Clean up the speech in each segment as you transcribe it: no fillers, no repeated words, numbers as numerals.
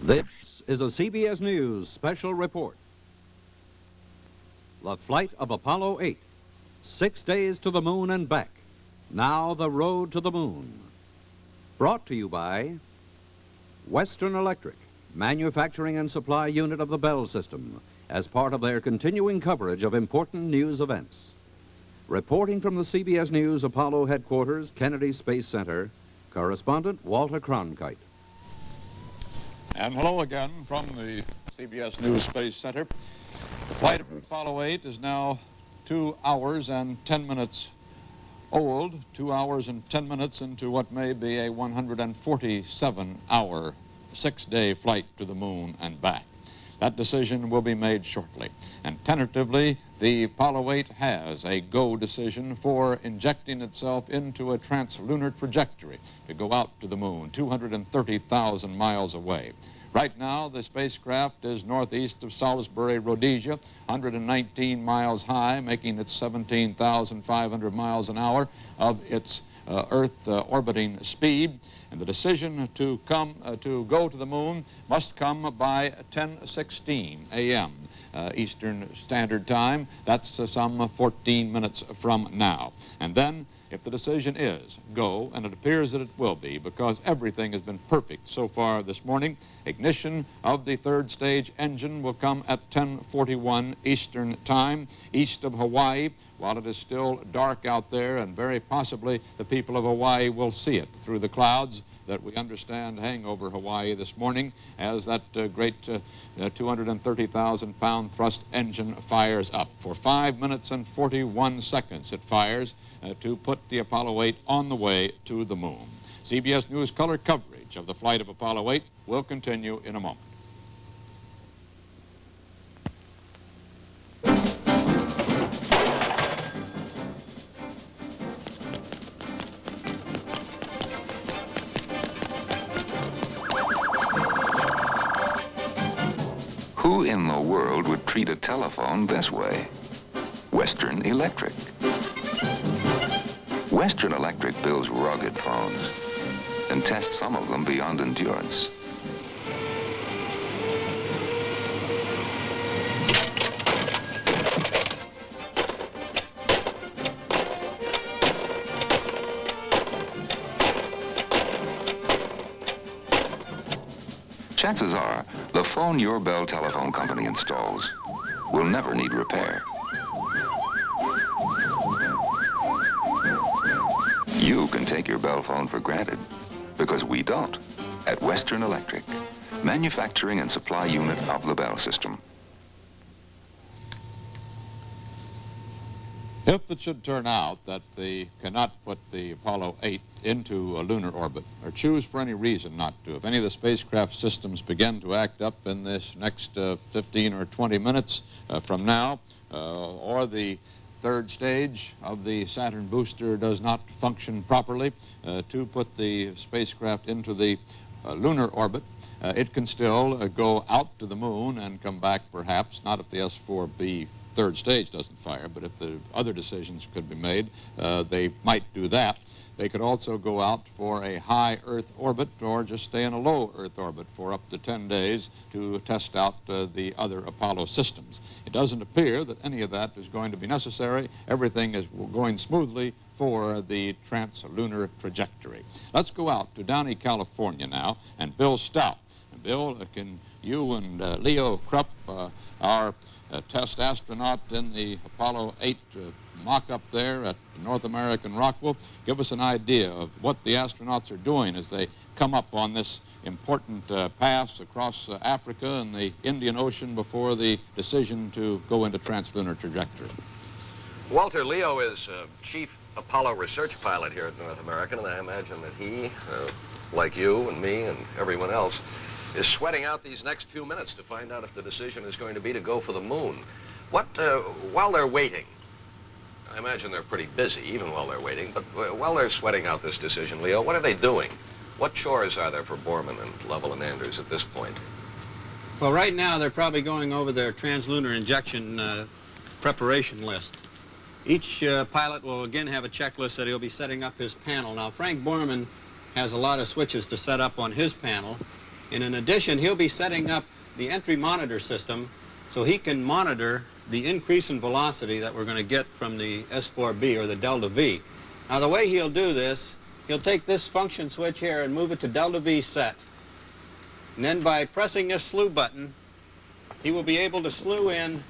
This is a CBS News special report. The flight of Apollo 8, 6 days to the moon and back. Now the road to the moon. Brought to you by Western Electric, manufacturing and supply unit of the Bell System, as part of their continuing coverage of important news events. Reporting from the CBS News Apollo headquarters, Kennedy Space Center, correspondent Walter Cronkite. And hello again from the CBS News Space Center. The flight of Apollo 8 is now 2 hours and 10 minutes old, 2 hours and 10 minutes into what may be a 147-hour, 6-day flight to the moon and back. That decision will be made shortly. And tentatively, the Apollo 8 has a go decision for injecting itself into a translunar trajectory to go out to the moon, 230,000 miles away. Right now, the spacecraft is northeast of Salisbury, Rhodesia, 119 miles high, making it 17,500 miles an hour of its Earth orbiting speed. And the decision to go to the moon must come by 10:16 a.m. Eastern Standard Time. That's some 14 minutes from now. And then, if the decision is go, and it appears that it will be, because everything has been perfect so far this morning, ignition of the third stage engine will come at 10:41 Eastern Time, east of Hawaii, while it is still dark out there, and very possibly the people of Hawaii will see it through the clouds that we understand hang over Hawaii this morning as that great 230,000-pound thrust engine fires up. For 5 minutes and 41 seconds it fires to put the Apollo 8 on the way to the moon. CBS News color coverage of the flight of Apollo 8 will continue in a moment. Who in the world would treat a telephone this way? Western Electric. Western Electric builds rugged phones and tests some of them beyond endurance. Chances are, the phone your Bell telephone company installs will never need repair. You can take your Bell phone for granted, because we don't at Western Electric, manufacturing and supply unit of the Bell System. If it should turn out that they cannot put the Apollo 8 into a lunar orbit, or choose for any reason not to, if any of the spacecraft systems begin to act up in this next 15 or 20 minutes from now, or the third stage of the Saturn booster does not function properly to put the spacecraft into the lunar orbit, it can still go out to the moon and come back perhaps, not if the S-4B third stage doesn't fire, but if the other decisions could be made, they might do that. They could also go out for a high Earth orbit or just stay in a low Earth orbit for up to 10 days to test out the other Apollo systems. It doesn't appear that any of that is going to be necessary. Everything is going smoothly for the translunar trajectory. Let's go out to Downey, California now, and Bill Stout. And Bill, can you and Leo Krupp, our test astronaut in the Apollo 8 mock-up there at North American Rockwell, give us an idea of what the astronauts are doing as they come up on this important pass across Africa and the Indian Ocean before the decision to go into translunar trajectory. Walter, Leo is chief Apollo research pilot here at North American, and I imagine that he, like you and me and everyone else, is sweating out these next few minutes to find out if the decision is going to be to go for the moon. While they're waiting, I imagine they're pretty busy even while they're waiting, but while they're sweating out this decision, Leo, what are they doing? What chores are there for Borman and Lovell and Anders at this point? Well, right now they're probably going over their translunar injection preparation list. Each pilot will again have a checklist that he'll be setting up his panel. Now, Frank Borman has a lot of switches to set up on his panel, And in addition, he'll be setting up the entry monitor system so he can monitor the increase in velocity that we're going to get from the S4B or the delta V. Now the way he'll do this, he'll take this function switch here and move it to delta V set. And then by pressing this slew button, he will be able to slew in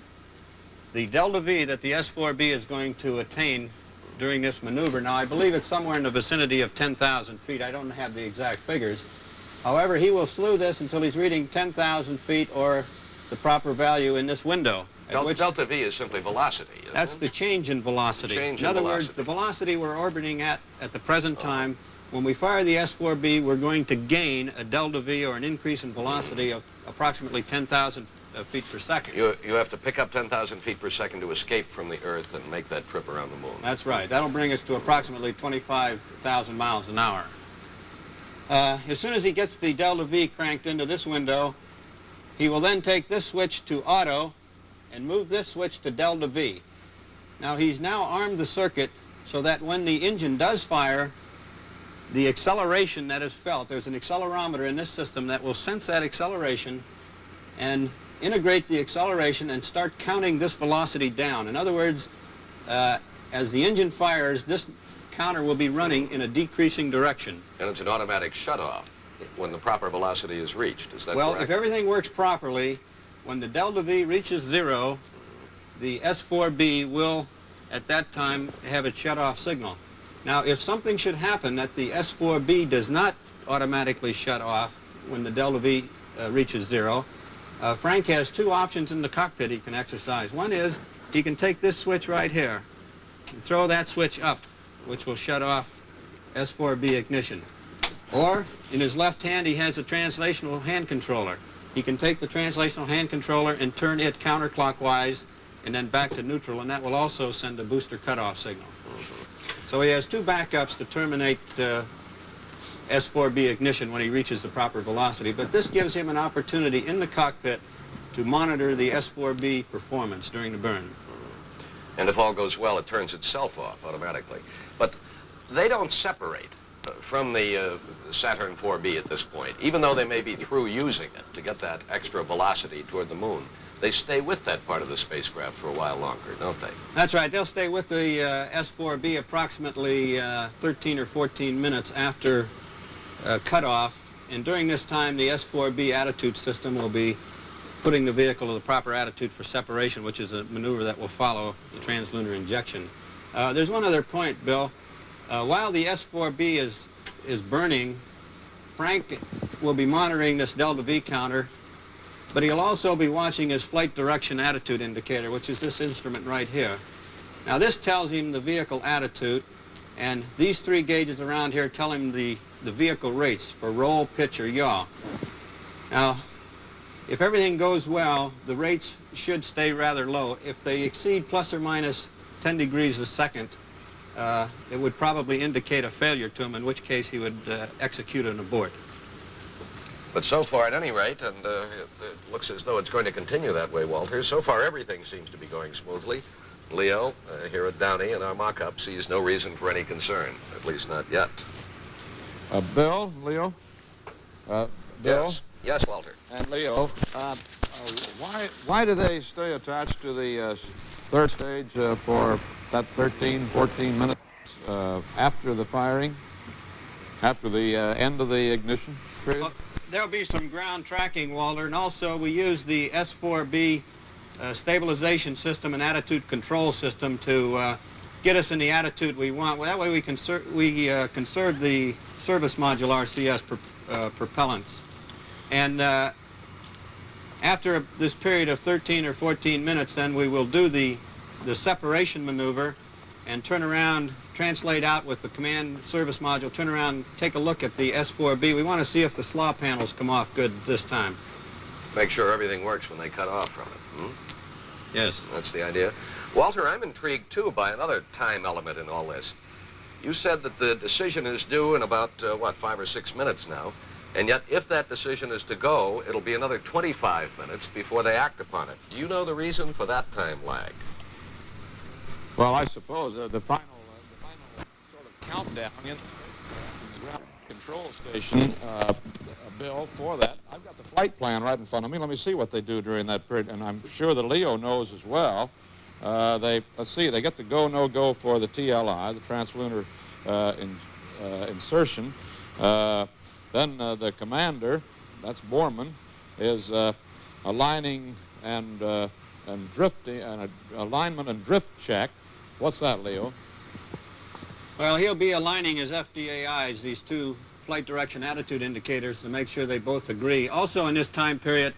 the delta V that the S4B is going to attain during this maneuver. Now I believe it's somewhere in the vicinity of 10,000 feet. I don't have the exact figures. However, he will slew this until he's reading 10,000 feet or the proper value in this window. Delta V is simply velocity, isn't That's it? the change in velocity. Change in other in words, velocity. the velocity we're orbiting at the present time, when we fire the S4B, we're going to gain a delta V or an increase in velocity of approximately 10,000 feet per second. You have to pick up 10,000 feet per second to escape from the Earth and make that trip around the moon. That's right. That'll bring us to approximately 25,000 miles an hour. As soon as he gets the delta V cranked into this window, he will then take this switch to auto and move this switch to delta V. Now he's now armed the circuit so that when the engine does fire, the acceleration that is felt, there's an accelerometer in this system that will sense that acceleration and integrate the acceleration and start counting this velocity down. In other words, as the engine fires, this counter will be running in a decreasing direction. And it's an automatic shutoff when the proper velocity is reached. Is that Well, correct? if everything works properly, when the delta V reaches 0, the S4B will, at that time, have its shut-off signal. Now, if something should happen that the S4B does not automatically shut off when the delta V reaches 0, Frank has two options in the cockpit he can exercise. One is he can take this switch right here and throw that switch up, which will shut off S4B ignition. Or, in his left hand, he has a translational hand controller. He can take the translational hand controller and turn it counterclockwise and then back to neutral, and that will also send a booster cutoff signal. So he has two backups to terminate S4B ignition when he reaches the proper velocity, but this gives him an opportunity in the cockpit to monitor the S4B performance during the burn. And if all goes well, it turns itself off automatically. But they don't separate from the Saturn 4B at this point, even though they may be through using it to get that extra velocity toward the moon. They stay with that part of the spacecraft for a while longer, don't they? That's right. They'll stay with the S4B approximately 13 or 14 minutes after cutoff, and during this time the S4B attitude system will be putting the vehicle to the proper attitude for separation, which is a maneuver that will follow the translunar injection. There's one other point, Bill. While the S4B is burning, Frank will be monitoring this delta V counter, but he'll also be watching his flight direction attitude indicator, which is this instrument right here. Now this tells him the vehicle attitude, and these three gauges around here tell him the vehicle rates for roll, pitch, or yaw. Now, if everything goes well, the rates should stay rather low. If they exceed plus or minus 10 degrees a second, it would probably indicate a failure to him, in which case he would execute an abort. But so far, at any rate, and it looks as though it's going to continue that way, Walter, so far everything seems to be going smoothly. Leo, here at Downey, in our mock-up, sees no reason for any concern, at least not yet. Bill, Leo? Bill? Yes, Walter. And Leo, why do they stay attached to the third stage for that 13, 14 minutes after the firing, after the end of the ignition period? Well, there'll be some ground tracking, Walter, and also we use the S4B stabilization system and attitude control system to get us in the attitude we want. Well, that way we conserve the service module RCS propellants. And after this period of 13 or 14 minutes, then we will do the separation maneuver and turn around, translate out with the command service module, turn around, take a look at the S4B. We want to see if the slaw panels come off good this time. Make sure everything works when they cut off from it. Yes. That's the idea. Walter, I'm intrigued, too, by another time element in all this. You said that the decision is due in about, 5 or 6 minutes now. And yet, if that decision is to go, it'll be another 25 minutes before they act upon it. Do you know the reason for that time lag? Well, I suppose the final sort of countdown in the ground control station Bill, for that. I've got the flight plan right in front of me. Let me see what they do during that period, and I'm sure that Leo knows as well. Let's see, they get the go, no-go for the TLI, the translunar insertion. Then the commander, that's Borman, is aligning and drifting, and alignment and drift check. What's that, Leo? Well, he'll be aligning his FDAIs, these two flight direction attitude indicators, to make sure they both agree. Also in this time period,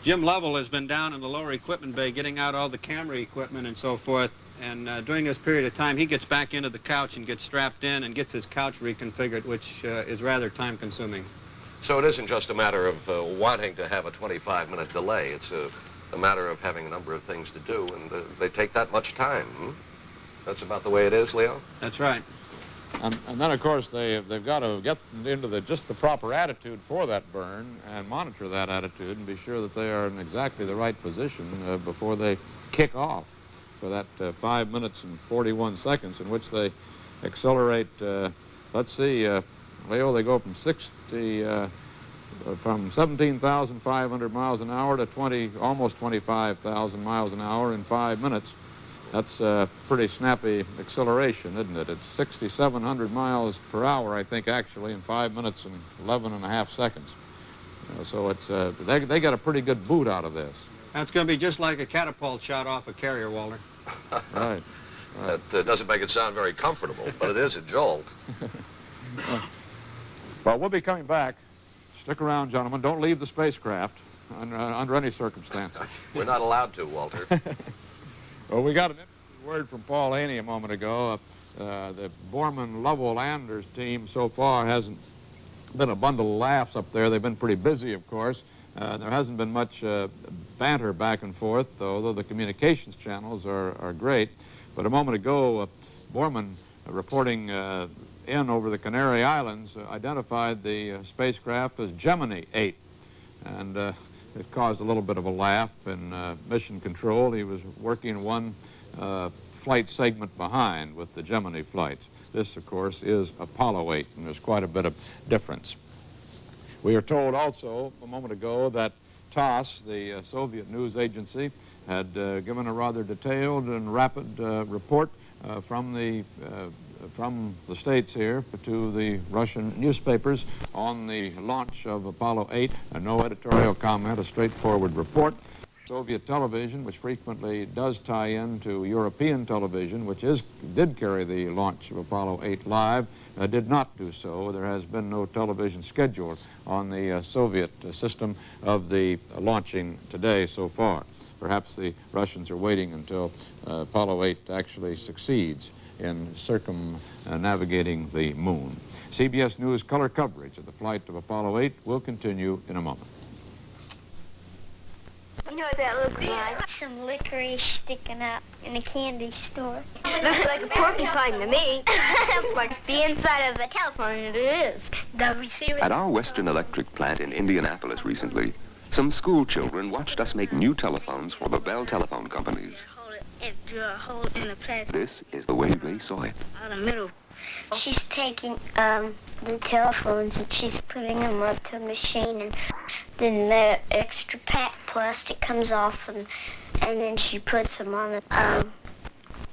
Jim Lovell has been down in the lower equipment bay getting out all the camera equipment and so forth. And during this period of time, he gets back into the couch and gets strapped in and gets his couch reconfigured, which is rather time-consuming. So it isn't just a matter of wanting to have a 25-minute delay. It's a matter of having a number of things to do, and they take that much time. That's about the way it is, Leo? That's right. And then, of course, they've got to get into just the proper attitude for that burn and monitor that attitude and be sure that they are in exactly the right position before they kick off for that 5 minutes and 41 seconds in which they accelerate. Let's see, Leo, they go from 17,500 miles an hour to almost 25,000 miles an hour in 5 minutes. That's a pretty snappy acceleration, isn't it? It's 6,700 miles per hour, I think, actually, in 5 minutes and 11 and a half seconds. So it's they got a pretty good boot out of this. That's going to be just like a catapult shot off a carrier, Walter. Right. That doesn't make it sound very comfortable, but it is a jolt. Well, we'll be coming back. Stick around, gentlemen. Don't leave the spacecraft under any circumstance. We're not allowed to, Walter. Well, we got an interesting word from Paul Haney a moment ago. The Borman-Lovell-Anders team so far hasn't been a bundle of laughs up there. They've been pretty busy, of course. There hasn't been much banter back and forth, although the communications channels are great. But a moment ago, Borman, reporting in over the Canary Islands, identified the spacecraft as Gemini 8. And it caused a little bit of a laugh in mission control. He was working one flight segment behind with the Gemini flights. This, of course, is Apollo 8, and there's quite a bit of difference. We are told also a moment ago that TASS, the Soviet news agency, had given a rather detailed and rapid report from the States here to the Russian newspapers on the launch of Apollo 8. No editorial comment, a straightforward report. Soviet television, which frequently does tie in to European television, which did carry the launch of Apollo 8 live, did not do so. There has been no television scheduled on the Soviet system of the launching today so far. Perhaps the Russians are waiting until Apollo 8 actually succeeds in circumnavigating the moon. CBS News color coverage of the flight of Apollo 8 will continue in a moment. You know what that looks like? Some licorice sticking up in a candy store. Looks like a porcupine to me. But the inside of a telephone, it is. The receiver. At our Western Electric plant in Indianapolis recently, some school children watched us make new telephones for the Bell Telephone companies. Hold it into a hole in the plastic. This is the way they saw it. Out of the middle. She's taking the telephones and she's putting them up to a machine, and then the extra pack plastic comes off, and then she puts them on the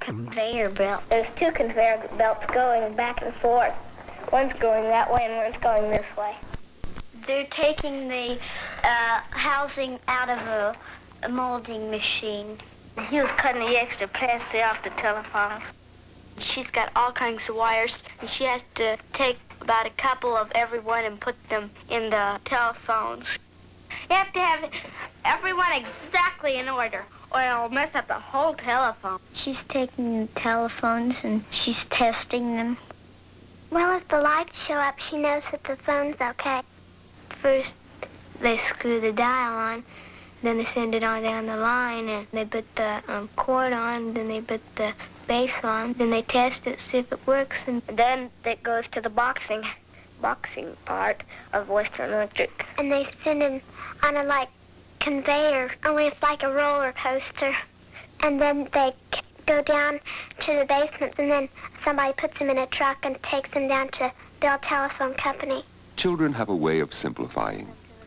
conveyor belt. There's two conveyor belts going back and forth. One's going that way and one's going this way. They're taking the housing out of a molding machine. He was cutting the extra plastic off the telephones. She's got all kinds of wires, and she has to take about a couple of every one and put them in the telephones. You have to have everyone exactly in order, or it'll mess up the whole telephone. She's taking the telephones and she's testing them. Well, if the lights show up, she knows that the phone's okay. First, they screw the dial on, then they send it on down the line, and they put the cord on, then they put the base on, then they test it, see if it works, and then it goes to the boxing part of Western Electric. And they send it on a, conveyor, only it's like a roller coaster. And then they go down to the basement, and then somebody puts them in a truck and takes them down to Bell Telephone Company. Children have a way of simplifying,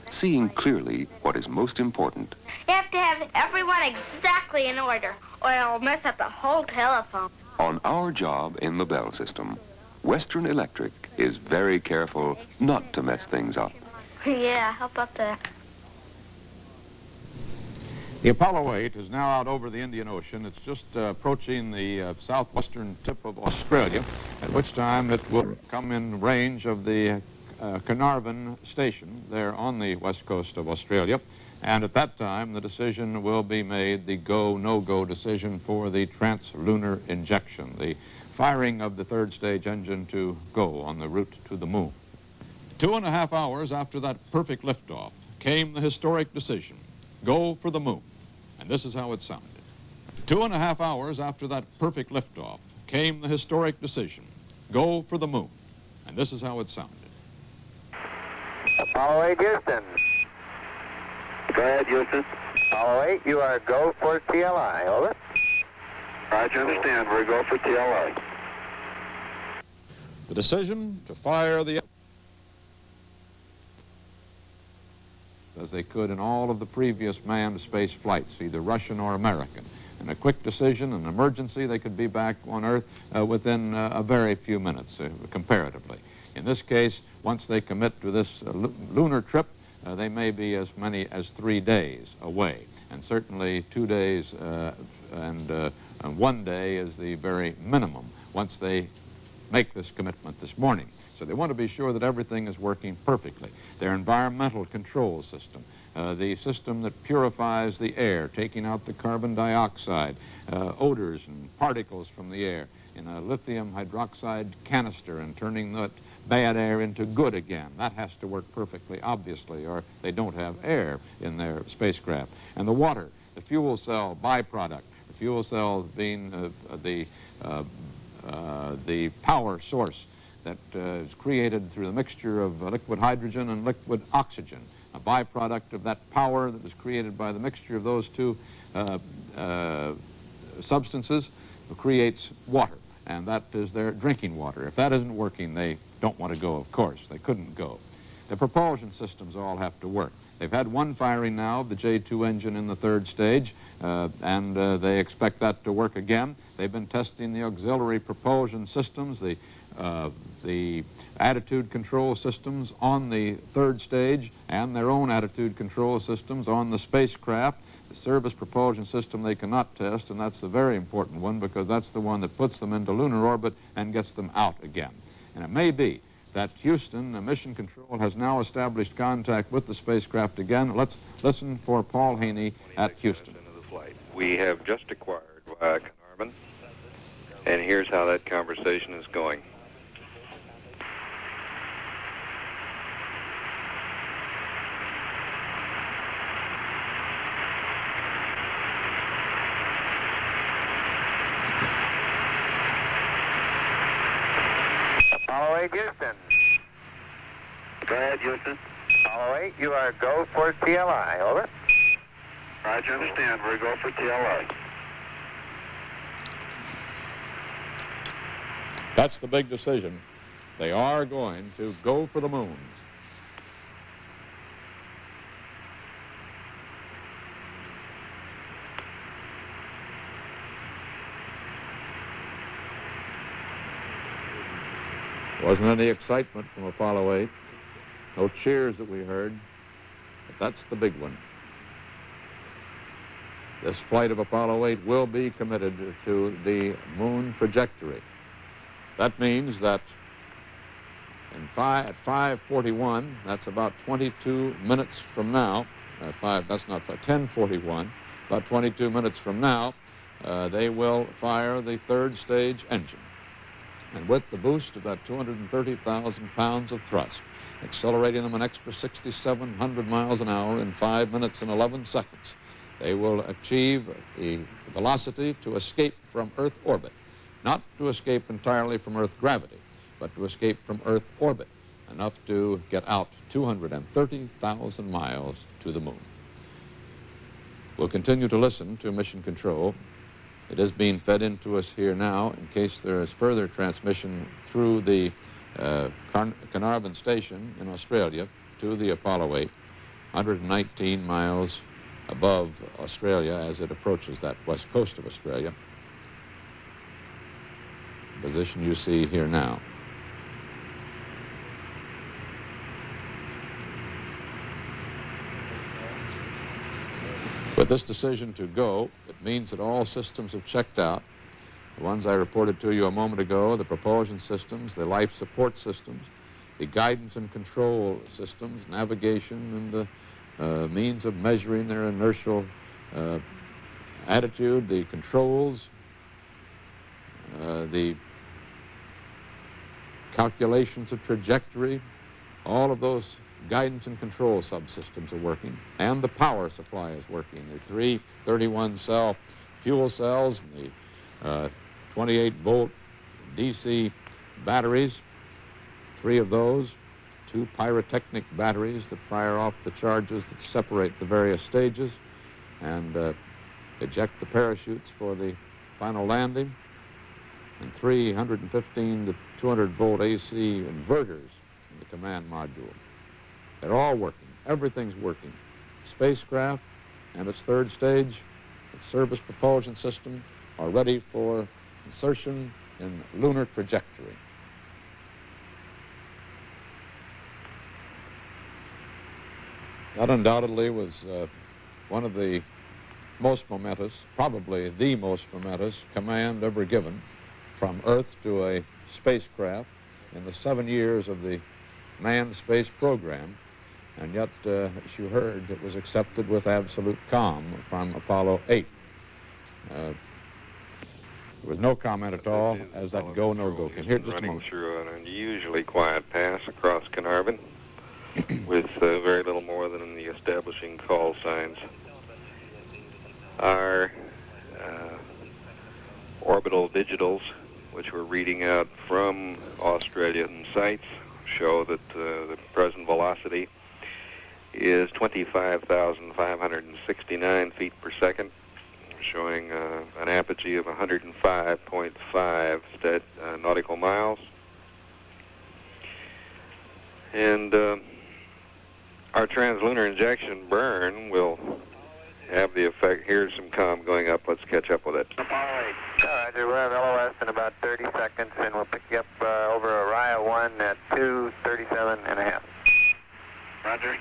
seeing clearly what is most important. You have to have everyone exactly in order, or it'll mess up the whole telephone. On our job in the Bell system, Western Electric is very careful not to mess things up. Yeah, how about that? The Apollo 8 is now out over the Indian Ocean. It's just approaching the southwestern tip of Australia, at which time it will come in range of the Carnarvon station there on the west coast of Australia. And at that time, the decision will be made, the go, no-go decision for the translunar injection, the firing of the third stage engine to go on the route to the moon. 2.5 hours after that perfect liftoff came the historic decision, go for the moon. And this is how it sounded. 2.5 hours after that perfect liftoff came the historic decision, go for the moon. And this is how it sounded. Apollo 8, Houston. Go ahead, Houston. Apollo 8, you are go for TLI. Over. Roger, understand. We're go for TLI. The decision to fire the as they could in all of the previous manned space flights, either Russian or American. And a quick decision, an emergency, they could be back on Earth within a very few minutes, comparatively. In this case, once they commit to this lunar trip, they may be as many as 3 days away. And certainly 2 days and 1 day is the very minimum once they make this commitment this morning. So they want to be sure that everything is working perfectly. Their environmental control system, the system that purifies the air, taking out the carbon dioxide, odors and particles from the air in a lithium hydroxide canister and turning that bad air into good again. That has to work perfectly, obviously, or they don't have air in their spacecraft. And the water, the fuel cell byproduct, the fuel cells being the power source that is created through the mixture of liquid hydrogen and liquid oxygen, a byproduct of that power that is created by the mixture of those two substances creates water, and that is their drinking water. If that isn't working, they don't want to go, of course. They couldn't go. The propulsion systems all have to work. They've had one firing now of the J2 engine in the third stage, and they expect that to work again. They've been testing the auxiliary propulsion systems, the attitude control systems on the third stage, and their own attitude control systems on the spacecraft. The service propulsion system they cannot test, and that's the very important one because that's the one that puts them into lunar orbit and gets them out again. And it may be that Houston, Mission Control, has now established contact with the spacecraft again. Let's listen for Paul Haney at Houston. We have just acquired Carnarvon, and here's how that conversation is going. Apollo 8, Houston. Go ahead, Houston. Apollo 8, you are go for TLI. Over. Roger, understand. We're go for TLI. That's the big decision. They are going to go for the moon. Wasn't any excitement from Apollo 8. No cheers that we heard. But that's the big one. This flight of Apollo 8 will be committed to the moon trajectory. That means that at 5:41, that's about 22 minutes from now, 10:41, about 22 minutes from now, they will fire the third stage engine. And with the boost of that 230,000 pounds of thrust, accelerating them an extra 6,700 miles an hour in 5 minutes and 11 seconds, they will achieve the velocity to escape from Earth orbit. Not to escape entirely from Earth gravity, but to escape from Earth orbit, enough to get out 230,000 miles to the moon. We'll continue to listen to Mission Control. It is being fed into us here now in case there is further transmission through the Carnarvon Station in Australia to the Apollo 8, 119 miles above Australia as it approaches that west coast of Australia. Position you see here now. With this decision to go, it means that all systems have checked out. The ones I reported to you a moment ago, the propulsion systems, the life support systems, the guidance and control systems, navigation, and the means of measuring their inertial attitude, the controls, the calculations of trajectory, all of those guidance and control subsystems are working, and the power supply is working. The three 31-cell fuel cells and the 28-volt DC batteries, three of those, two pyrotechnic batteries that fire off the charges that separate the various stages and eject the parachutes for the final landing, and 315 to 200-volt AC inverters in the command module. They're all working. Everything's working. Spacecraft and its third stage, its service propulsion system, are ready for insertion in lunar trajectory. That undoubtedly was one of the most momentous, probably the most momentous command ever given from Earth to a spacecraft in the 7 years of the manned space program. And yet, as you heard, it was accepted with absolute calm from Apollo 8. There was no comment at all as that go, no-go came. Here, just a running moment. through an unusually quiet pass across Carnarvon with very little more than the establishing call signs. Our orbital digitals, which we're reading out from Australian sites, show that the present velocity is 25,569 feet per second, showing an apogee of 105.5 nautical miles. And our translunar injection burn will have the effect. Here's some comm going up. Let's catch up with it. Roger, we'll have LOS in about 30 seconds, and we'll pick you up over Orion 1 at 2:37.5. Roger.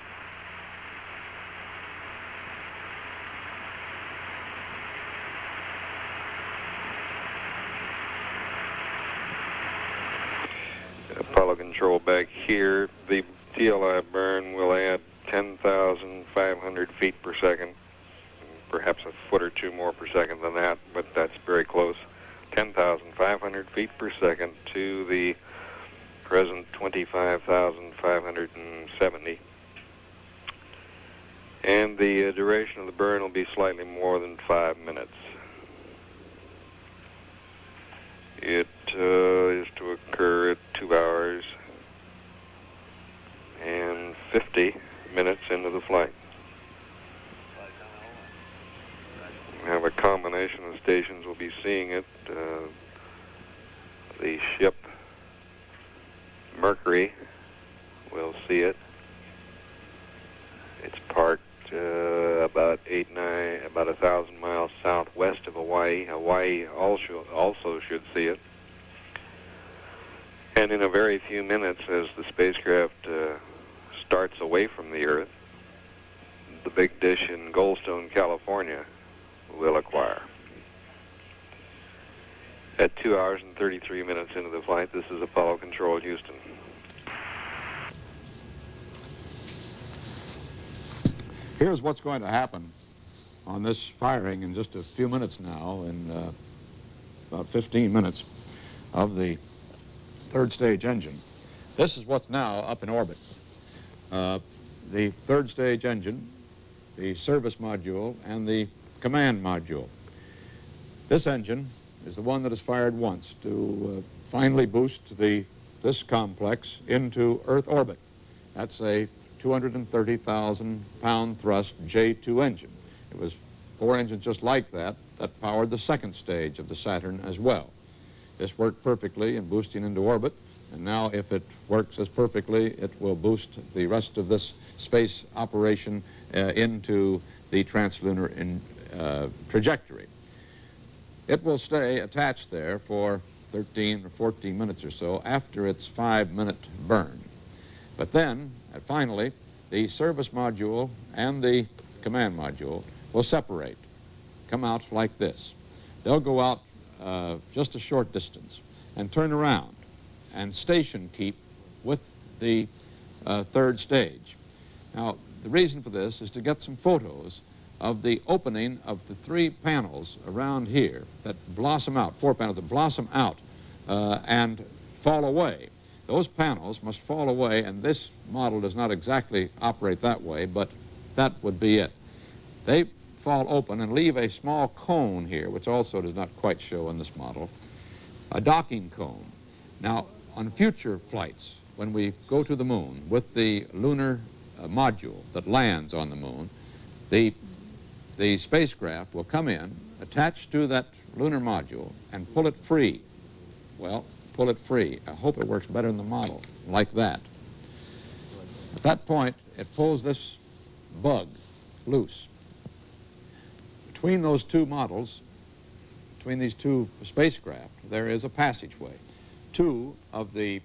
Apollo control back here. The TLI burn will add 10,500 feet per second, perhaps a foot or two more per second than that, but that's very close. 10,500 feet per second to the present 25,570. And the duration of the burn will be slightly more than 5 minutes. It is to occur at 2 hours and 50 minutes into the flight. We have a combination of stations will be seeing it. The ship Mercury will see it. It's parked about 1,000 miles southwest of Hawaii. Hawaii also should see it. And in a very few minutes, as the spacecraft starts away from the Earth, the big dish in Goldstone, California, will acquire. At 2 hours and 33 minutes into the flight, this is Apollo Control, Houston. Here's what's going to happen on this firing in just a few minutes now, in about 15 minutes, of the third stage engine. This is what's now up in orbit. The third stage engine, the service module, and the command module. This engine is the one that is fired once to finally boost this complex into Earth orbit. That's a 230,000-pound thrust J2 engine. It was 4 engines just like that powered the second stage of the Saturn as well. This worked perfectly in boosting into orbit, And now, if it works as perfectly, it will boost the rest of this space operation into the translunar trajectory. It will stay attached there for 13 or 14 minutes or so after its 5-minute burn. But then, finally, the service module and the command module will separate, come out like this. They'll go out just a short distance and turn around and station keep with the third stage. Now, the reason for this is to get some photos of the opening of the 3 panels around here that blossom out, 4 panels that blossom out and fall away. Those panels must fall away, and this model does not exactly operate that way, but that would be it. They fall open and leave a small cone here, which also does not quite show in this model, a docking cone. Now, on future flights, when we go to the moon with the lunar module that lands on the moon, the spacecraft will come in, attach to that lunar module, and pull it free. Well, pull it free. I hope it works better in the model, like that. At that point, it pulls this bug loose. Between those 2 models, between these 2 spacecraft, there is a passageway. 2 of the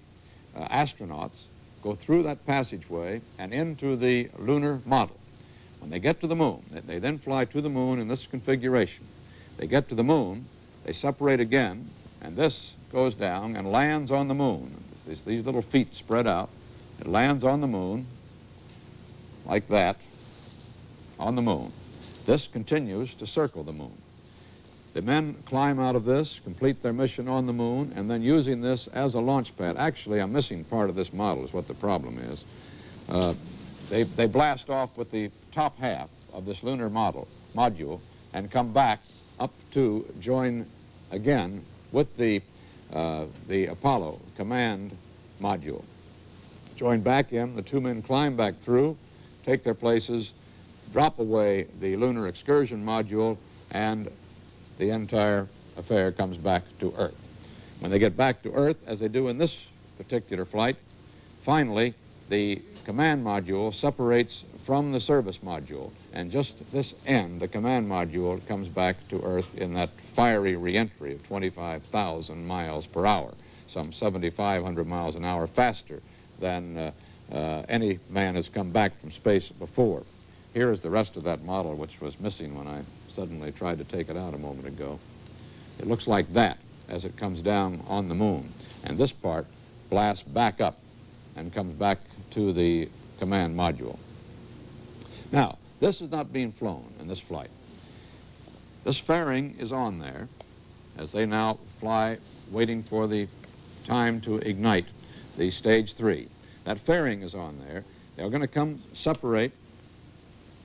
astronauts go through that passageway and into the lunar model. When they get to the moon, they then fly to the moon in this configuration. They get to the moon, they separate again, and this goes down and lands on the moon. These little feet spread out. It lands on the moon, like that, on the moon. This continues to circle the moon. The men climb out of this, complete their mission on the moon, and then using this as a launch pad. Actually, I'm missing part of this model is what the problem is. They blast off with the top half of this lunar module and come back up to join again with the Apollo command module. Join back in, the 2 men climb back through, take their places, drop away the lunar excursion module, and the entire affair comes back to Earth. When they get back to Earth, as they do in this particular flight, finally the command module separates from the service module, and just this end, the command module, comes back to Earth in that fiery reentry of 25,000 miles per hour, some 7,500 miles an hour faster than any man has come back from space before. Here is the rest of that model, which was missing when I suddenly tried to take it out a moment ago. It looks like that as it comes down on the moon, and this part blasts back up and comes back to the command module. Now, this is not being flown in this flight. This fairing is on there as they now fly, waiting for the time to ignite the stage 3. That fairing is on there. They're going to come separate,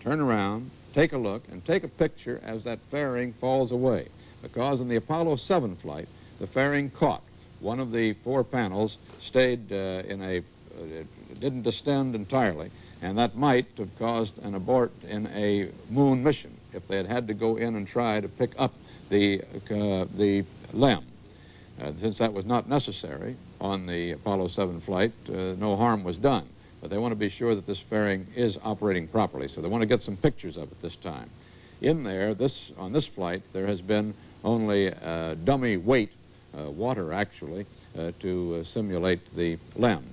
turn around, take a look, and take a picture as that fairing falls away. Because in the Apollo 7 flight, the fairing caught. One of the 4 panels stayed didn't distend entirely, and that might have caused an abort in a moon mission if they had had to go in and try to pick up the LEM. Since that was not necessary on the Apollo 7 flight, no harm was done. But they want to be sure that this fairing is operating properly, so they want to get some pictures of it this time. In there, on this flight, there has been only dummy weight, water actually, to simulate the LEM.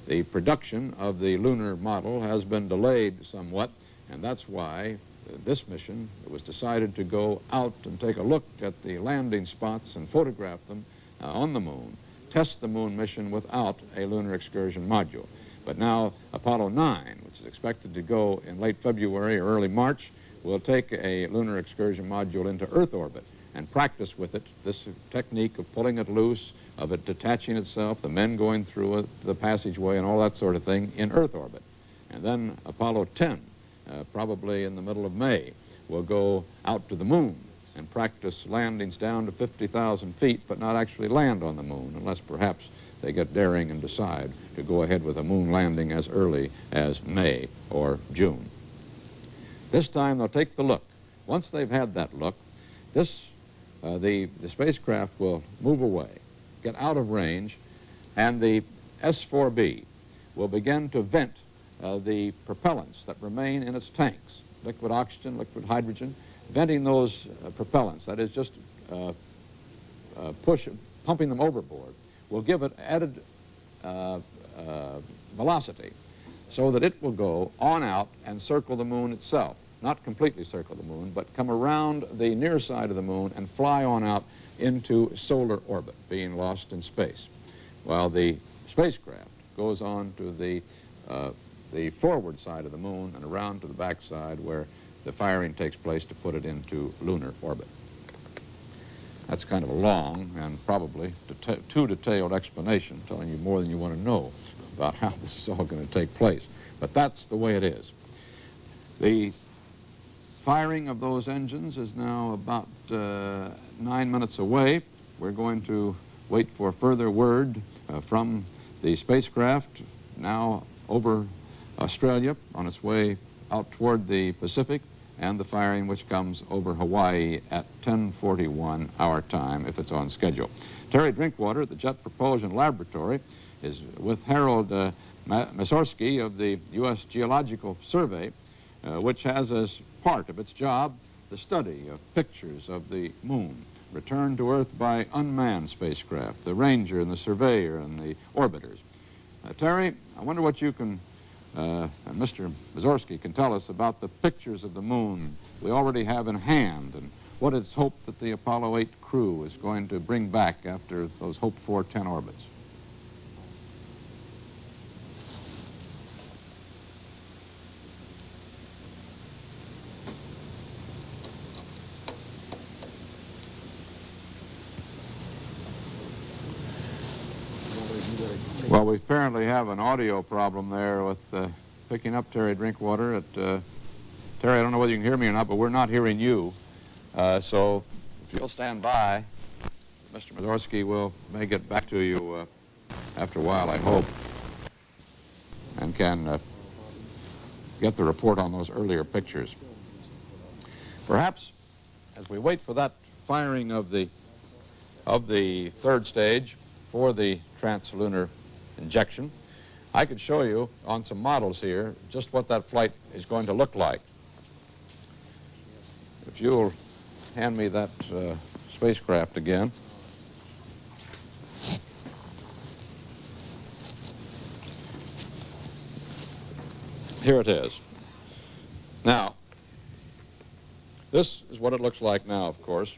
The production of the lunar model has been delayed somewhat, and that's why this mission was decided to go out and take a look at the landing spots and photograph them on the moon, test the moon mission without a lunar excursion module. But now Apollo 9, which is expected to go in late February or early March, will take a lunar excursion module into Earth orbit and practice with it this technique of pulling it loose, of it detaching itself, the men going through it, the passageway and all that sort of thing in Earth orbit. And then Apollo 10, probably in the middle of May, will go out to the moon and practice landings down to 50,000 feet, but not actually land on the moon, unless perhaps they get daring and decide to go ahead with a moon landing as early as May or June. This time they'll take the look. Once they've had that look, the spacecraft will move away, get out of range, and the S-4B will begin to vent the propellants that remain in its tanks, liquid oxygen, liquid hydrogen, venting those propellants, that is just pumping them overboard, will give it added velocity so that it will go on out and circle the moon itself. Not completely circle the moon, but come around the near side of the moon and fly on out into solar orbit, being lost in space, while the spacecraft goes on to the forward side of the moon and around to the back side where the firing takes place to put it into lunar orbit. That's kind of a long and probably too detailed explanation, telling you more than you want to know about how this is all going to take place. But that's the way it is. The firing of those engines is now about 9 minutes away. We're going to wait for further word from the spacecraft now over Australia on its way out toward the Pacific, and the firing which comes over Hawaii at 10:41 our time if it's on schedule. Terry Drinkwater at the Jet Propulsion Laboratory is with Harold Mazorsky of the U.S. Geological Survey, which has as part of its job the study of pictures of the moon returned to Earth by unmanned spacecraft, the Ranger and the Surveyor and the orbiters. Terry, I wonder what you can, and Mr. Mazorsky can tell us about the pictures of the moon we already have in hand and what it's hoped that the Apollo 8 crew is going to bring back after those hoped-for 10 orbits. Well, we apparently have an audio problem there with picking up Terry Drinkwater. Terry, I don't know whether you can hear me or not, but we're not hearing you. So if you'll stand by, Mr. Mazorsky may get back to you after a while, I hope, and can get the report on those earlier pictures. Perhaps, as we wait for that firing of the third stage for the translunar injection, I could show you on some models here just what that flight is going to look like. If you'll hand me that spacecraft again. Here it is. Now, this is what it looks like now, of course.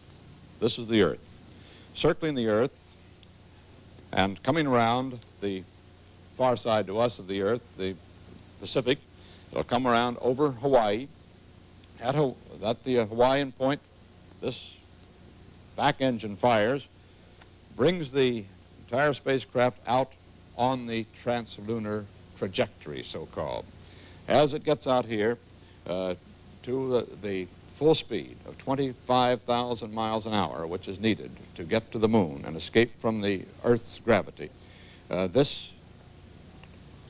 This is the Earth. Circling the Earth and coming around the far side to us of the Earth, the Pacific. It'll come around over Hawaii. At the Hawaiian point, this back engine fires, brings the entire spacecraft out on the translunar trajectory, so-called. As it gets out here to the full speed of 25,000 miles an hour, which is needed to get to the moon and escape from the Earth's gravity, this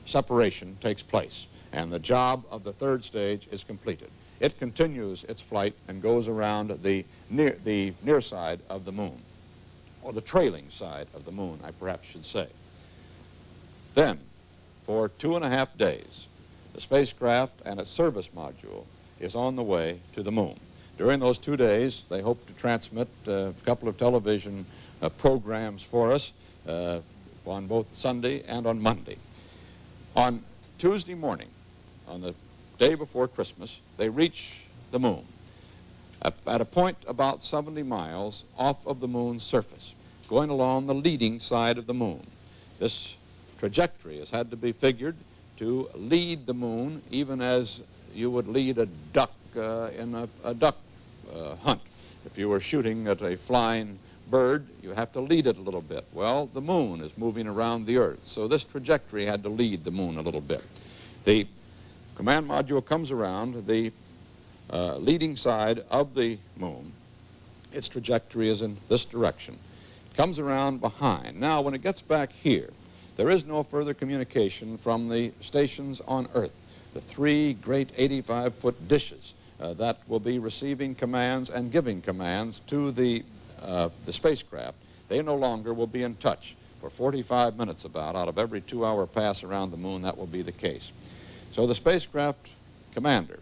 separation takes place, and the job of the third stage is completed. It continues its flight and goes around the near side of the moon, or the trailing side of the moon, I perhaps should say. Then, for 2.5 days, the spacecraft and its service module is on the way to the moon. During those 2 days, they hope to transmit a couple of television programs for us on both Sunday and on Monday. On Tuesday morning, on the day before Christmas, they reach the moon at a point about 70 miles off of the moon's surface, going along the leading side of the moon. This trajectory has had to be figured to lead the moon even as you would lead a duck in a duck hunt. If you were shooting at a flying bird, you have to lead it a little bit. Well, the moon is moving around the Earth, so this trajectory had to lead the moon a little bit. The command module comes around the leading side of the moon. Its trajectory is in this direction. It comes around behind. Now, when it gets back here, there is no further communication from the stations on Earth, the 3 great 85-foot dishes that will be receiving commands and giving commands to the spacecraft. They no longer will be in touch For 45 minutes about, out of every 2-hour pass around the moon, that will be the case. So the spacecraft commander,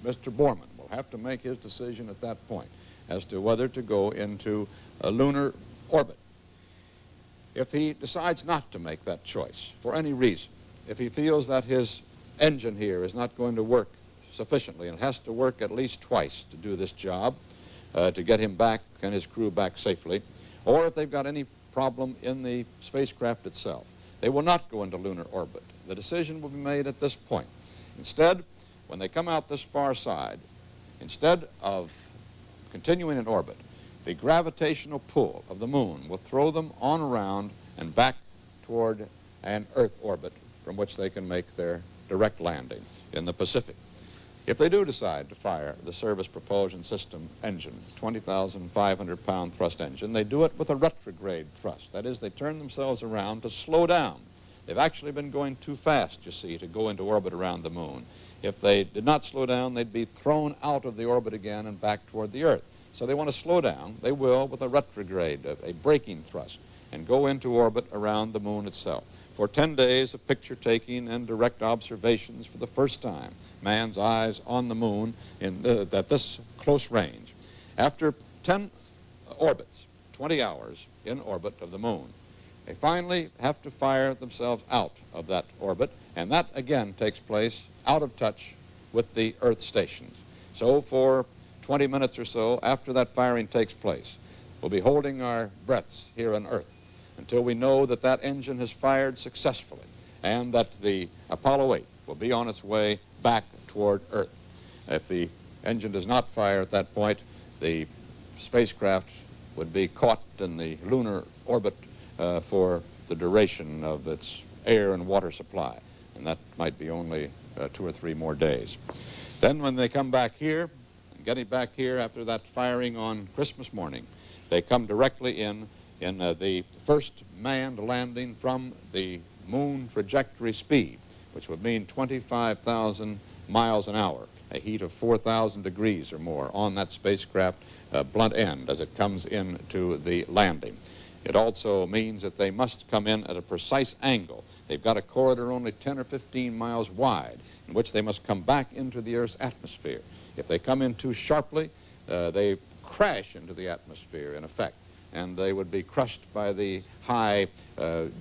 Mr. Borman, will have to make his decision at that point as to whether to go into a lunar orbit. If he decides not to make that choice for any reason, if he feels that his engine here is not going to work sufficiently and has to work at least twice to do this job, to get him back and his crew back safely, or if they've got any problem in the spacecraft itself, they will not go into lunar orbit. The decision will be made at this point. Instead, when they come out this far side, instead of continuing in orbit, the gravitational pull of the moon will throw them on around and back toward an Earth orbit from which they can make their direct landing in the Pacific. If they do decide to fire the Service Propulsion System engine, 20,500-pound thrust engine, they do it with a retrograde thrust. That is, they turn themselves around to slow down. They've actually been going too fast, you see, to go into orbit around the moon. If they did not slow down, they'd be thrown out of the orbit again and back toward the Earth. So they want to slow down. They will with a retrograde, a braking thrust, and go into orbit around the moon itself. For 10 days of picture-taking and direct observations for the first time, man's eyes on the moon at this close range. After 10 orbits, 20 hours in orbit of the moon, they finally have to fire themselves out of that orbit, and that again takes place out of touch with the Earth stations. So for 20 minutes or so after that firing takes place, we'll be holding our breaths here on Earth until we know that that engine has fired successfully and that the Apollo 8 will be on its way back toward Earth. If the engine does not fire at that point, the spacecraft would be caught in the lunar orbit for the duration of its air and water supply, and that might be only 2 or 3 more days. Then when they come back here, getting back here after that firing on Christmas morning, they come directly in the first manned landing from the moon trajectory speed, which would mean 25,000 miles an hour, a heat of 4,000 degrees or more on that spacecraft blunt end as it comes into the landing. It also means that they must come in at a precise angle. They've got a corridor only 10 or 15 miles wide in which they must come back into the Earth's atmosphere. If they come in too sharply, they crash into the atmosphere, in effect, and they would be crushed by the high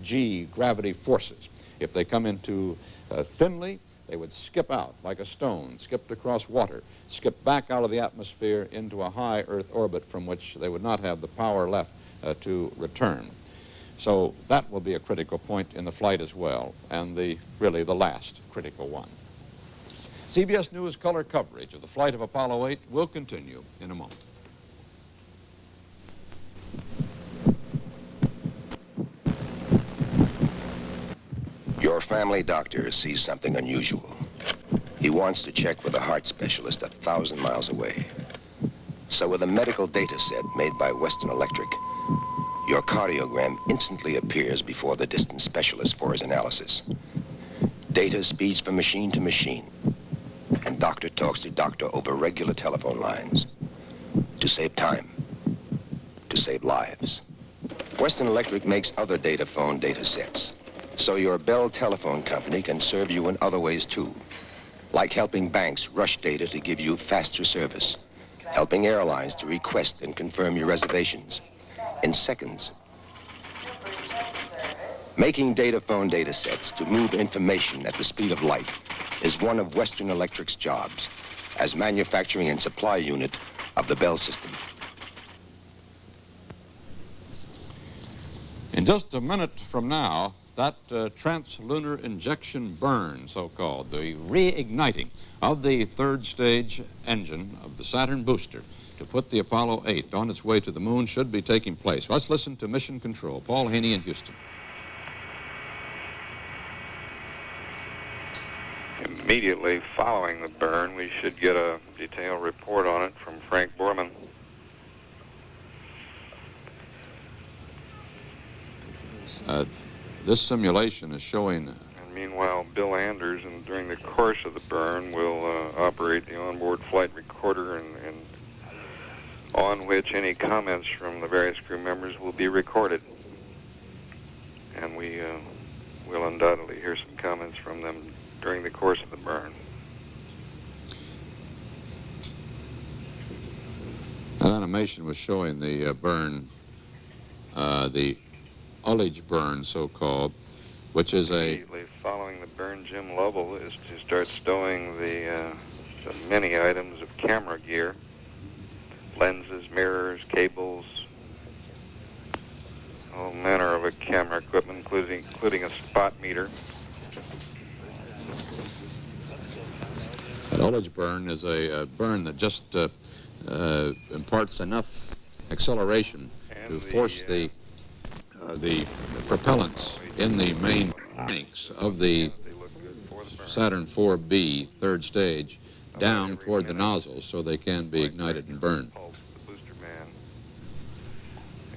G gravity forces. If they come in too thinly, they would skip out like a stone, skipped across water, skip back out of the atmosphere into a high Earth orbit from which they would not have the power left to return. So that will be a critical point in the flight as well, and really the last critical one. CBS News color coverage of the flight of Apollo 8 will continue in a moment. Your family doctor sees something unusual. He wants to check with a heart specialist 1,000 miles away. So with a medical data set made by Western Electric, your cardiogram instantly appears before the distant specialist for his analysis. Data speeds from machine to machine, and doctor talks to doctor over regular telephone lines to save time, to save lives. Western Electric makes other data phone data sets, so your Bell telephone company can serve you in other ways too, like helping banks rush data to give you faster service, helping airlines to request and confirm your reservations in seconds. Making data phone data sets to move information at the speed of light is one of Western Electric's jobs as manufacturing and supply unit of the Bell system. In just a minute from now, that translunar injection burn, so-called, the reigniting of the third stage engine of the Saturn booster to put the Apollo 8 on its way to the moon should be taking place. Let's listen to Mission Control. Paul Haney in Houston. Immediately following the burn, we should get a detailed report on it from Frank Borman. This simulation is showing... And meanwhile, Bill Anders, and during the course of the burn, will operate the onboard flight recorder and on which any comments from the various crew members will be recorded. and we will undoubtedly hear some comments from them during the course of the burn. That animation was showing the burn, the ullage burn, so-called, which is a... Immediately following the burn, Jim Lovell is to start stowing the many items of camera gear, lenses, mirrors, cables, all manner of camera equipment, including a spot meter. An ullage burn is a burn that just imparts enough acceleration to force the propellants in the main tanks of the Saturn 4B third stage down toward the nozzles so they can be ignited and burned. The booster man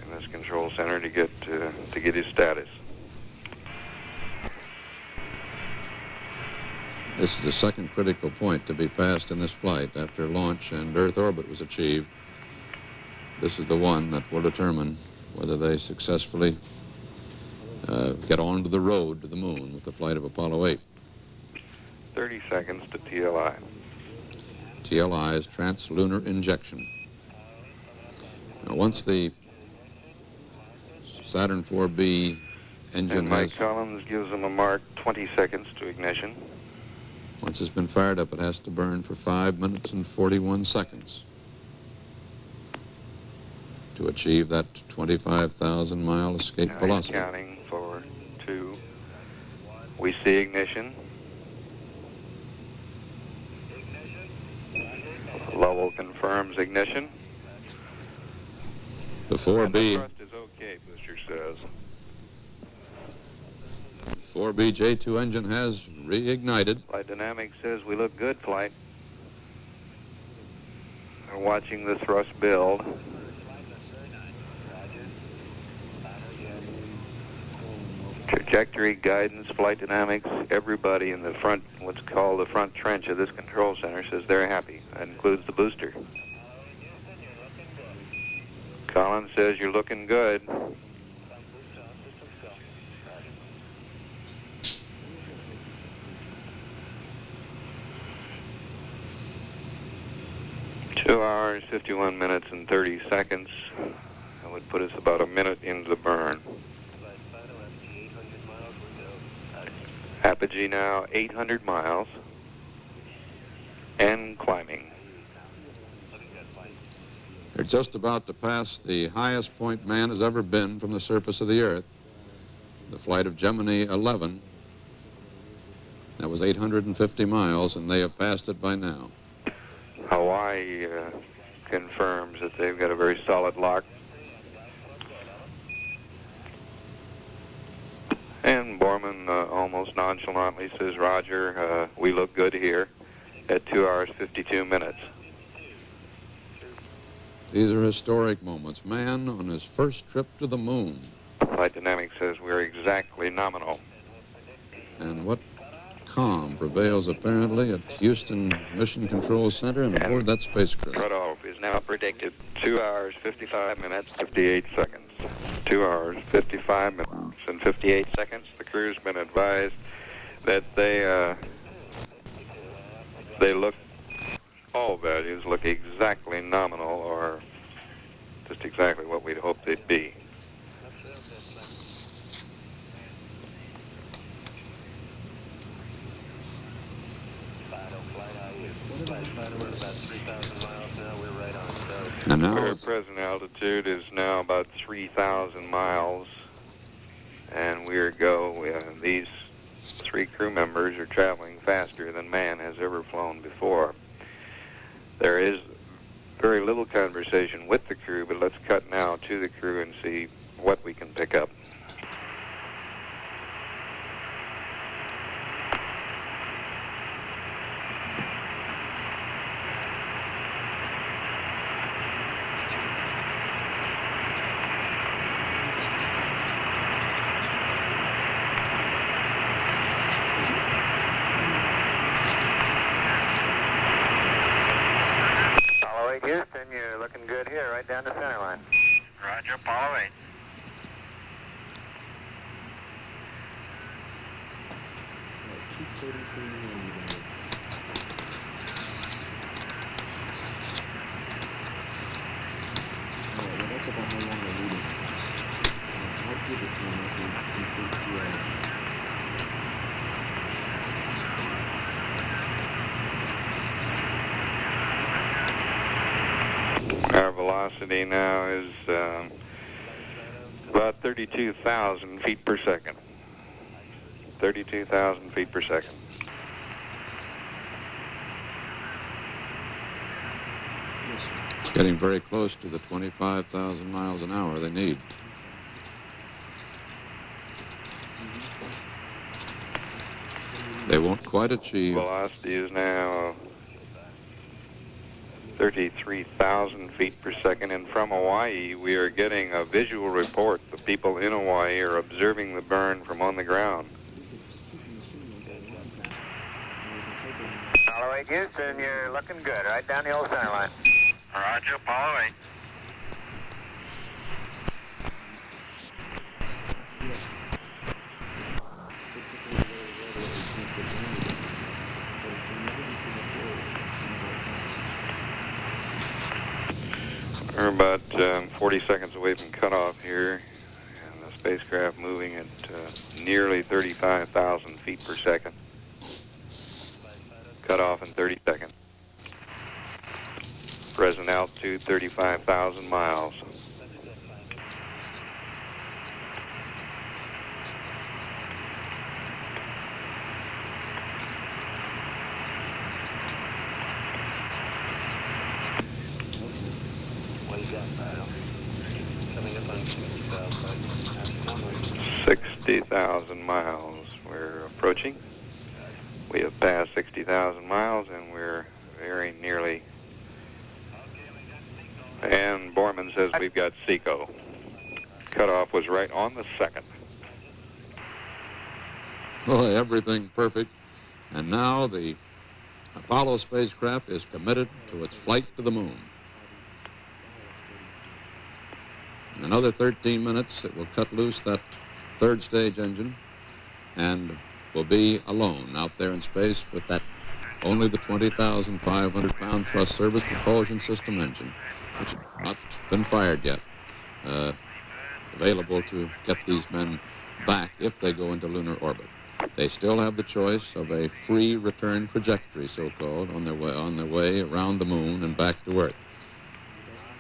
in this control center to get his status. This is the second critical point to be passed in this flight after launch and Earth orbit was achieved. This is the one that will determine whether they successfully get onto the road to the moon with the flight of Apollo 8. 30 seconds to TLI. TLI is translunar injection. Now, once the Saturn 4B engine and Mike Collins gives them a mark 20 seconds to ignition. Once it's been fired up, it has to burn for 5 minutes and 41 seconds to achieve that 25,000-mile escape Now velocity. Counting for 2. We see ignition. Lovell confirms ignition. The 4B... And the thrust is okay, booster says. 4B J2 engine has reignited. Flight Dynamics says we look good, flight. We're watching the thrust build. Trajectory, guidance, flight dynamics, everybody in the front, what's called the front trench of this control center, says they're happy. That includes the booster. Collins says you're looking good. Two hours, 51 minutes, and 30 seconds. That would put us about a minute into the burn. Apogee now 800 miles and climbing. They're just about to pass the highest point man has ever been from the surface of the Earth, the flight of Gemini 11. That was 850 miles, and they have passed it by now. Hawaii confirms that they've got a very solid lock. And Borman almost nonchalantly says, Roger, we look good here at 2 hours, 52 minutes. These are historic moments. Man on his first trip to the moon. Flight Dynamics says we're exactly nominal. And what calm prevails apparently at Houston Mission Control Center and aboard that spacecraft. Cutoff is now predicted 2 hours, 55 minutes, 58 seconds. 2 hours, 55 minutes, and 58 seconds. The crew's been advised that they look, all values look exactly nominal, or just exactly what we'd hoped they'd be. And now our present altitude is now about 3,000 miles, and these 3 crew members are traveling faster than man has ever flown before. There is very little conversation with the crew, but let's cut now to the crew and see what we can pick up. Houston, you're looking good here, right down the center line. Roger, Apollo 8. Our velocity now is about 32,000 feet per second. 32,000 feet per second. It's getting very close to the 25,000 miles an hour they need. They won't quite achieve. Velocity is now 33,000 feet per second, and from Hawaii we are getting a visual report. The people in Hawaii are observing the burn from on the ground. Apollo 8 Houston, you're looking good, right down the old center line. Roger, Apollo 8. We're about 40 seconds away from cutoff here, and the spacecraft moving at nearly 35,000 feet per second. Cutoff in 30 seconds. Present altitude 35,000 miles. Coming up on 60,000 miles. We're approaching. We have passed 60,000 miles, and we're very nearly. And Borman says we've got SECO. Cutoff was right on the second. Boy, everything perfect. And now the Apollo spacecraft is committed to its flight to the moon. In another 13 minutes, it will cut loose that third stage engine and will be alone out there in space with that only the 20,500-pound thrust service propulsion system engine, which has not been fired yet, available to get these men back if they go into lunar orbit. They still have the choice of a free return trajectory, so-called, on their way around the moon and back to Earth.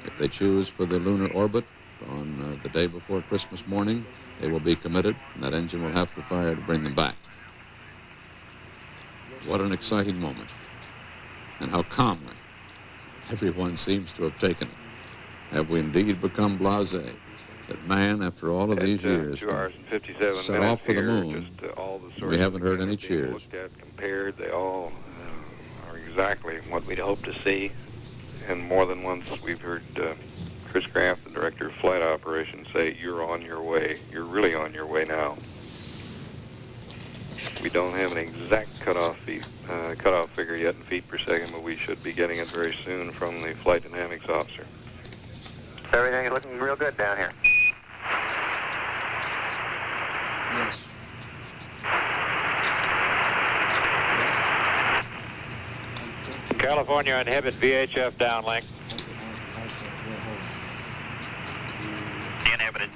If they choose for the lunar orbit on the day before Christmas morning, they will be committed, and that engine will have to fire to bring them back. What an exciting moment, and how calmly everyone seems to have taken it. Have we indeed become blasé? That man, after all of these years, 2 hours and 57 set minutes off for the here, moon, just, all the we sources haven't heard that any are being cheers. Looked at, compared, they all are exactly what we'd hoped to see. And more than once we've heard Chris Kraft, the director of flight operations, say, "You're on your way. You're really on your way now." We don't have an exact cutoff figure yet in feet per second, but we should be getting it very soon from the flight dynamics officer. Everything is looking real good down here. Yes. California inhibit VHF downlink. Inhibited.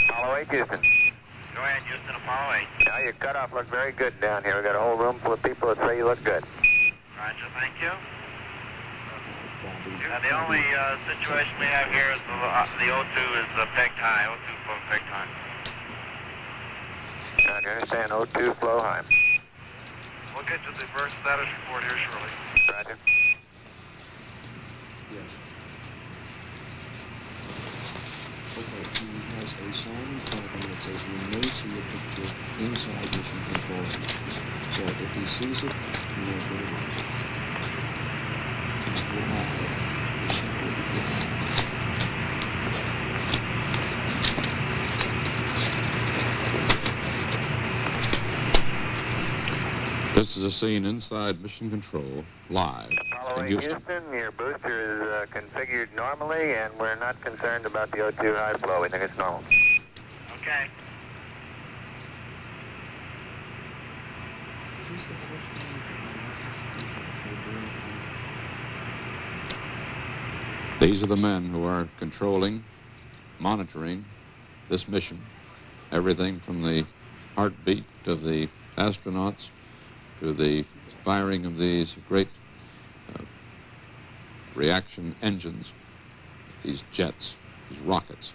Apollo 8 Houston. Go ahead, Houston, Apollo 8. Now your cutoff looks very good down here. We've got a whole room full of people that say you look good. Roger, thank you. The only situation we have here is the O2 is pegged high, O2 flow pegged high. I understand O2 flow high. We'll get to the first status report here shortly. Roger. Yes. Okay, he has a sign in front of him that says you may see a picture inside mission control. So if he sees it, he knows what it is. a scene inside Mission Control, live Apollo in 8 Houston. Houston, your booster is configured normally, and we're not concerned about the O2 high flow. We think it's normal. Okay. These are the men who are controlling, monitoring this mission. Everything from the heartbeat of the astronauts to the firing of these great reaction engines, these jets, these rockets.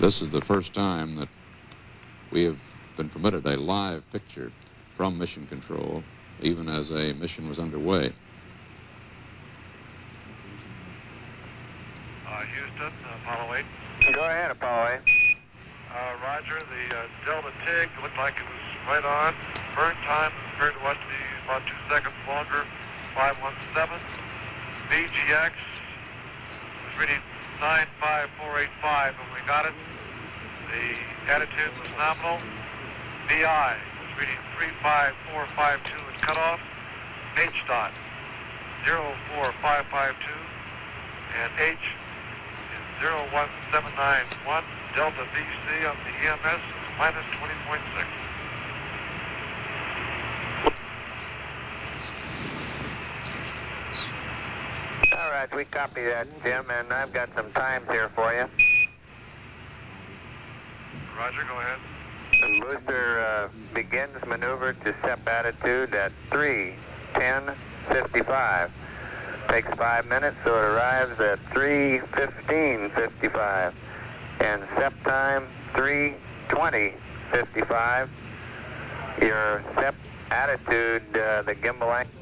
This is the first time that we have been permitted a live picture from Mission Control, even as a mission was underway. Houston, Apollo 8. Go ahead, Apollo 8. Roger, the Delta TIG looked like it was right on. Burn time compared to what about 2 seconds longer, 517. VGX was reading 95485 when we got it. The attitude was nominal. VI was reading 35452 at cutoff. H dot 04552 and H is 01791. Delta VC on the EMS minus 20.6. All right, we copy that, Jim, and I've got some times here for you. Roger, go ahead. The booster begins maneuver to SEP attitude at 3:10:55. Takes 5 minutes, so it arrives at 3:15:55. And SEP time 3:20:55. Your SEP attitude, the gimbal angle.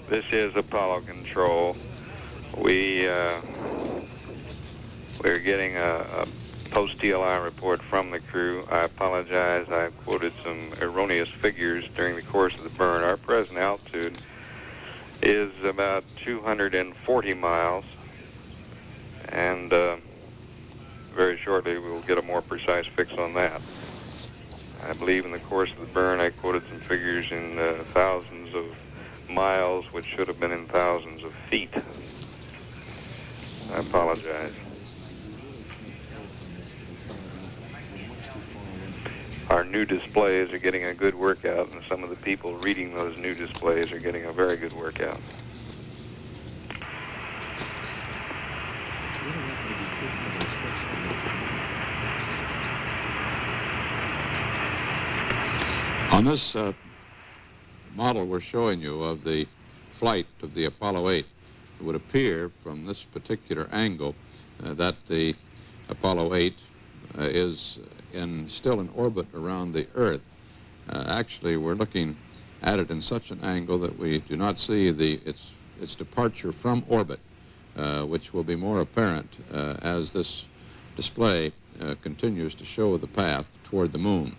This is Apollo Control. We're getting a post-TLI report from the crew. I apologize. I quoted some erroneous figures during the course of the burn. Our present altitude is about 240 miles, and very shortly we will get a more precise fix on that. I believe in the course of the burn I quoted some figures in thousands of miles, which should have been in thousands of feet. I apologize. Our new displays are getting a good workout, and some of the people reading those new displays are getting a very good workout. On this model we're showing you of the flight of the Apollo 8, it would appear from this particular angle that the Apollo 8 is still in orbit around the Earth. Actually, we're looking at it in such an angle that we do not see its departure from orbit, which will be more apparent as this display continues to show the path toward the moon.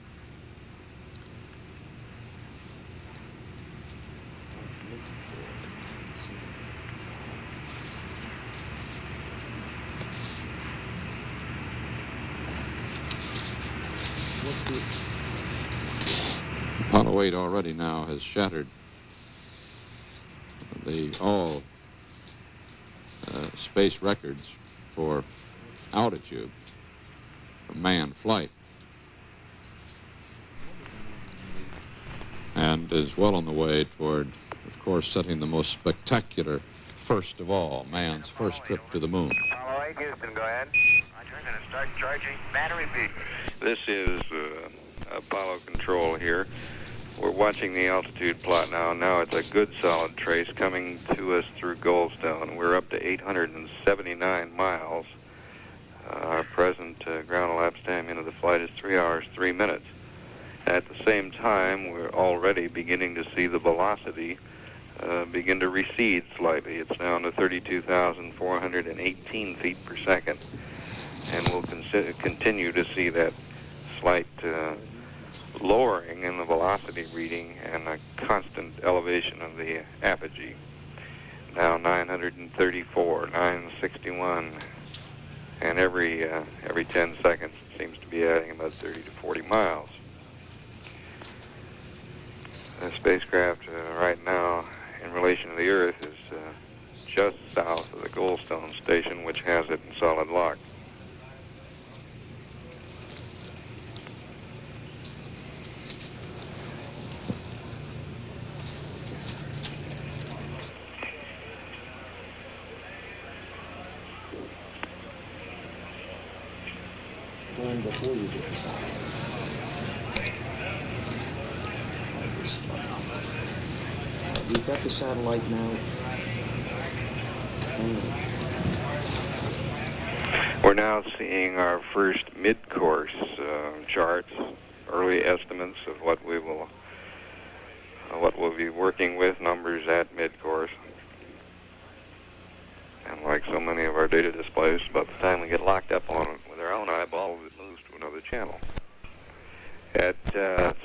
Apollo 8 already now has shattered all space records for altitude for manned flight, and is well on the way toward, of course, setting the most spectacular first of all, man's first trip to the moon. Apollo 8, Houston, go ahead. Roger, I'm going to start charging battery B. This is Apollo Control here. We're watching the altitude plot now. Now it's a good solid trace coming to us through Goldstone. We're up to 879 miles. Our present ground elapsed time into the flight is 3 hours, 3 minutes. At the same time, we're already beginning to see the velocity begin to recede slightly. It's now to 32,418 feet per second. And we'll continue to see that slight lowering in the velocity reading and a constant elevation of the apogee. now 934, 961, and every 10 seconds it seems to be adding about 30 to 40 miles. The spacecraft right now, in relation to the Earth, is just south of the Goldstone station, which has it in solid lock. Before you do it. You've got the satellite now. We're now seeing our first mid-course charts, early estimates of what we'll be working with, numbers at mid-course. And like so many of our data displays, about the time we get locked up on it with our own eyeball, it moves to another channel. At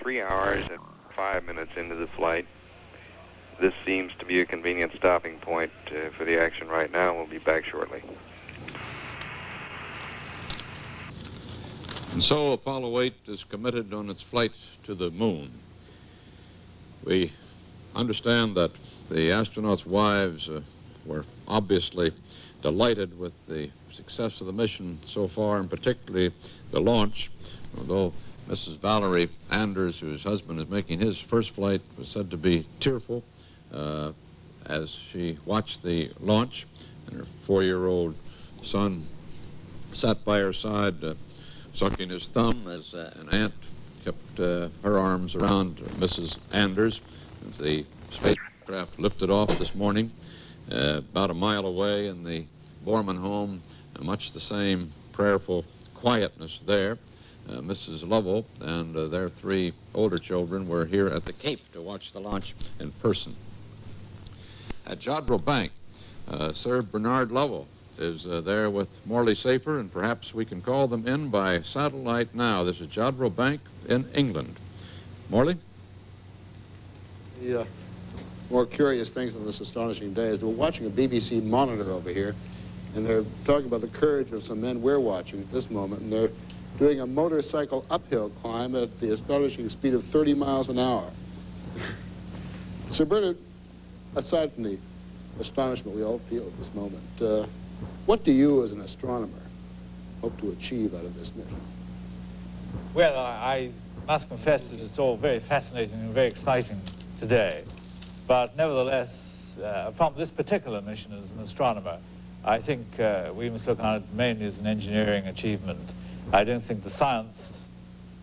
3 hours and 5 minutes into the flight, this seems to be a convenient stopping point for the action right now. We'll be back shortly. And so Apollo 8 is committed on its flight to the moon. We understand that the astronauts' wives were obviously delighted with the success of the mission so far, and particularly the launch, although Mrs. Valerie Anders, whose husband is making his first flight, was said to be tearful as she watched the launch, and her 4-year-old son sat by her side sucking his thumb as an aunt kept her arms around Mrs. Anders as the spacecraft lifted off this morning. About a mile away in the Borman home, much the same prayerful quietness there. Mrs. Lovell and their 3 older children were here at the Cape to watch the launch in person. At Jodrell Bank, Sir Bernard Lovell is there with Morley Safer, and perhaps we can call them in by satellite now. This is Jodrell Bank in England. Morley? The more curious things on this astonishing day is that we're watching a BBC monitor over here, and they're talking about the courage of some men we're watching at this moment, and they're doing a motorcycle uphill climb at the astonishing speed of 30 miles an hour. Sir Bernard, aside from the astonishment we all feel at this moment, what do you as an astronomer hope to achieve out of this mission? Well, I must confess that it's all very fascinating and very exciting today. But nevertheless, from this particular mission as an astronomer, I think we must look on it mainly as an engineering achievement. I don't think the science,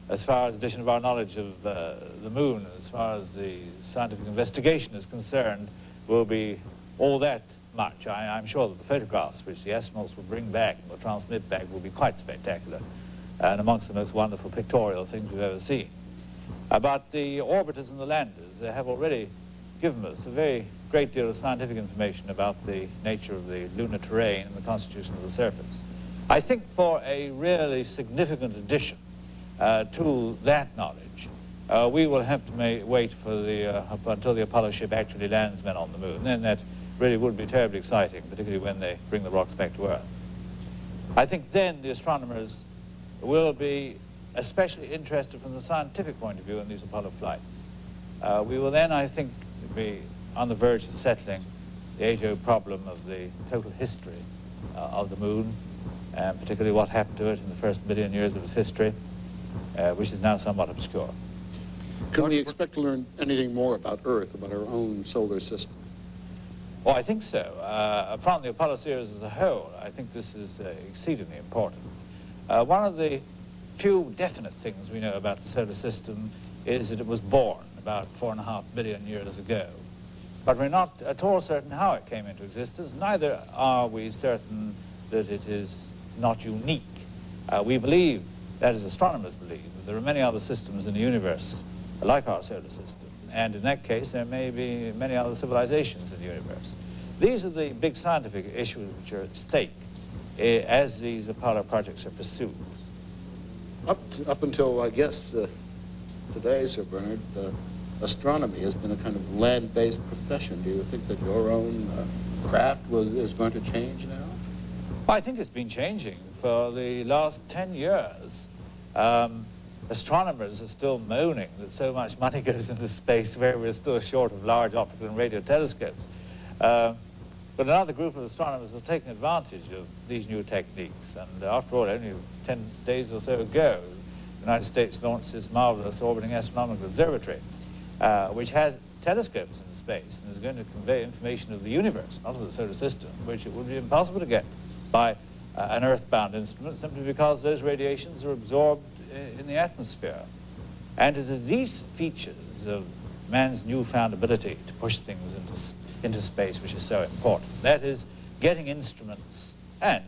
as far as addition of our knowledge of the moon, as far as the scientific investigation is concerned, will be all that much. I'm sure that the photographs which the astronauts will bring back and will transmit back will be quite spectacular and amongst the most wonderful pictorial things we've ever seen. But the orbiters and the landers, they have already given us a very great deal of scientific information about the nature of the lunar terrain and the constitution of the surface. I think for a really significant addition to that knowledge, we will have to wait for until the Apollo ship actually lands men on the moon. Then that really would be terribly exciting, particularly when they bring the rocks back to Earth. I think then the astronomers will be especially interested from the scientific point of view in these Apollo flights. We will then, I think, be on the verge of settling the age-old problem of the total history of the moon, and particularly what happened to it in the first million years of its history, which is now somewhat obscure. Can we expect to learn anything more about Earth, about our own solar system? Oh, I think so. From the Apollo series as a whole, I think this is exceedingly important. One of the few definite things we know about the solar system is that it was born about 4.5 billion years ago. But we're not at all certain how it came into existence. Neither are we certain that it is not unique. We believe, that is, astronomers believe, that there are many other systems in the universe like our solar system. And in that case, there may be many other civilizations in the universe. These are the big scientific issues which are at stake as these Apollo projects are pursued. Up until, I guess, today, Sir Bernard, astronomy has been a kind of land-based profession. Do you think that your own craft is going to change now? Well, I think it's been changing for the last 10 years. Astronomers are still moaning that so much money goes into space where we're still short of large optical and radio telescopes. But another group of astronomers have taken advantage of these new techniques. And after all, only 10 days or so ago, the United States launched this marvelous orbiting astronomical observatory, which has telescopes in space and is going to convey information of the universe, not of the solar system, which it would be impossible to get by an earthbound instrument, simply because those radiations are absorbed in the atmosphere. And it is these features of man's newfound ability to push things into space which is so important. That is, getting instruments and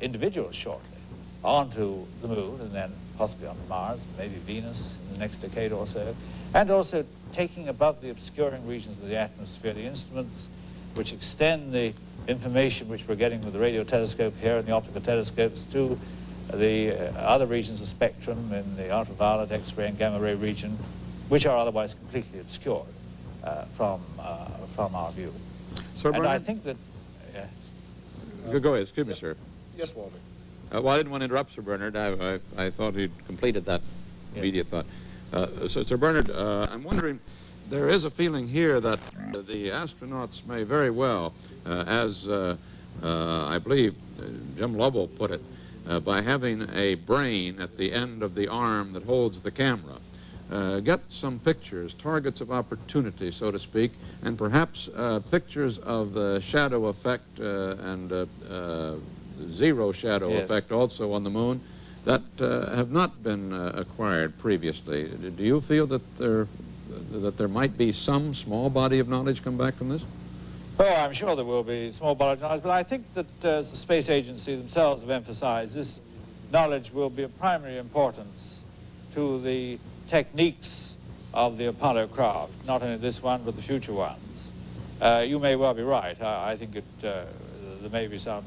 individuals shortly onto the moon and then possibly onto Mars, maybe Venus in the next decade or so, and also taking above the obscuring regions of the atmosphere the instruments which extend the information which we're getting with the radio telescope here and the optical telescopes to the other regions of spectrum in the ultraviolet, X-ray and gamma ray region, which are otherwise completely obscured from our view. Sir And Bernard? I think that... Go ahead, excuse me, sir. Yes, Walter. Well, I didn't want to interrupt Sir Bernard. I thought he'd completed that immediate thought. So, Sir Bernard, I'm wondering, there is a feeling here that the astronauts may very well, as I believe Jim Lovell put it, by having a brain at the end of the arm that holds the camera, get some pictures, targets of opportunity, so to speak, and perhaps pictures of the shadow effect and zero shadow effect also on the moon that have not been acquired previously. Do you feel that there might be some small body of knowledge come back from this? Oh, I'm sure there will be small body of knowledge, but I think that as the Space Agency themselves have emphasized, this knowledge will be of primary importance to the techniques of the Apollo craft, not only this one, but the future ones. You may well be right. I think there may be some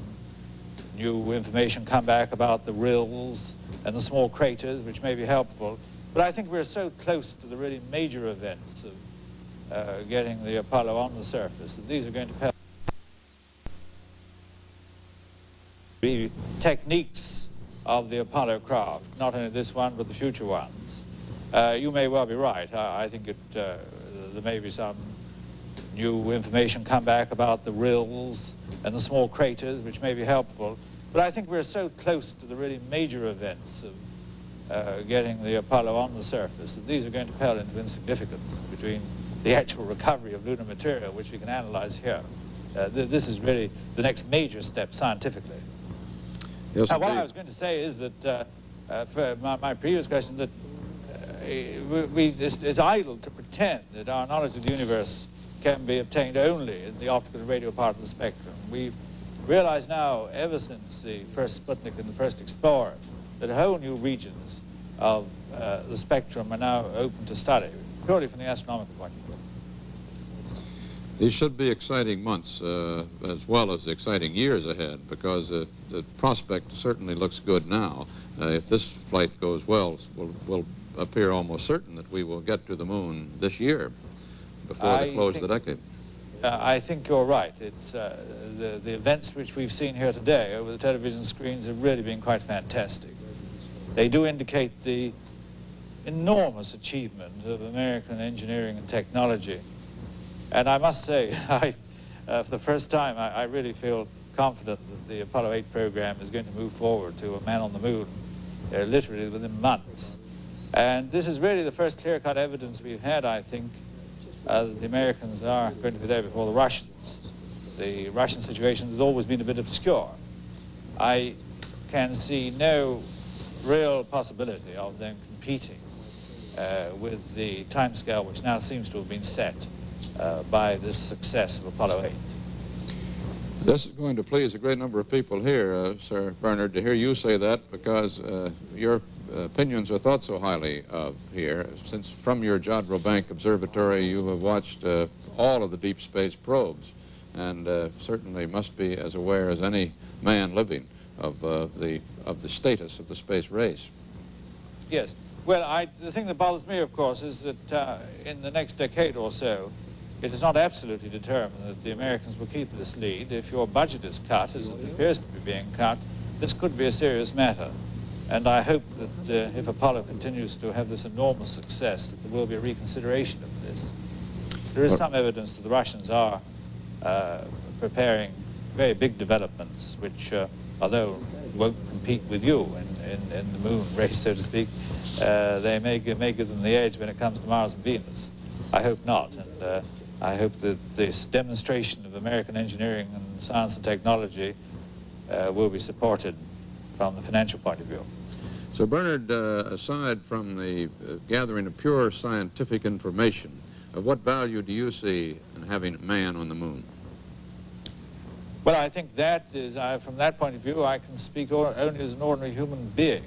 new information come back about the rills and the small craters, which may be helpful. But I think we're so close to the really major events of getting the Apollo on the surface that these are going to be techniques of the Apollo craft, not only this one, but the future ones. You may well be right. I think there may be some new information come back about the rills and the small craters, which may be helpful. But I think we're so close to the really major events of getting the Apollo on the surface that these are going to pale into insignificance between the actual recovery of lunar material, which we can analyze here. This is really the next major step scientifically. Yes, what I was going to say is that, for my previous question, that it's idle to pretend that our knowledge of the universe can be obtained only in the optical and radio part of the spectrum. We've realized now, ever since the first Sputnik and the first Explorer, that whole new regions of the spectrum are now open to study, purely from the astronomical point of view. These should be exciting months, as well as exciting years ahead, because the prospect certainly looks good now. If this flight goes well, will appear almost certain that we will get to the moon this year, before the close of the decade. I think you're right. It's the events which we've seen here today over the television screens have really been quite fantastic. They do indicate the enormous achievement of American engineering and technology. And I must say, for the first time, I really feel confident that the Apollo 8 program is going to move forward to a man on the moon, literally within months. And this is really the first clear-cut evidence we've had, I think, that the Americans are going to be there before the Russians. The Russian situation has always been a bit obscure. I can see no real possibility of them competing with the timescale which now seems to have been set by this success of Apollo 8. This is going to please a great number of people here, Sir Bernard, to hear you say that, because your opinions are thought so highly of here. Since from your Jodrell Bank Observatory you have watched all of the deep space probes, and certainly must be as aware as any man living of the status of the space race. Yes. Well, the thing that bothers me, of course, is that in the next decade or so, it is not absolutely determined that the Americans will keep this lead. If your budget is cut, as it appears to be being cut, this could be a serious matter. And I hope that if Apollo continues to have this enormous success, that there will be a reconsideration of this. There is some evidence that the Russians are preparing very big developments, which, although won't compete with you in the moon race, so to speak, they may give them the edge when it comes to Mars and Venus. I hope not, and I hope that this demonstration of American engineering and science and technology will be supported from the financial point of view. So, Bernard, aside from the gathering of pure scientific information, what value do you see in having man on the moon? Well, I think that is, from that point of view, I can speak only as an ordinary human being,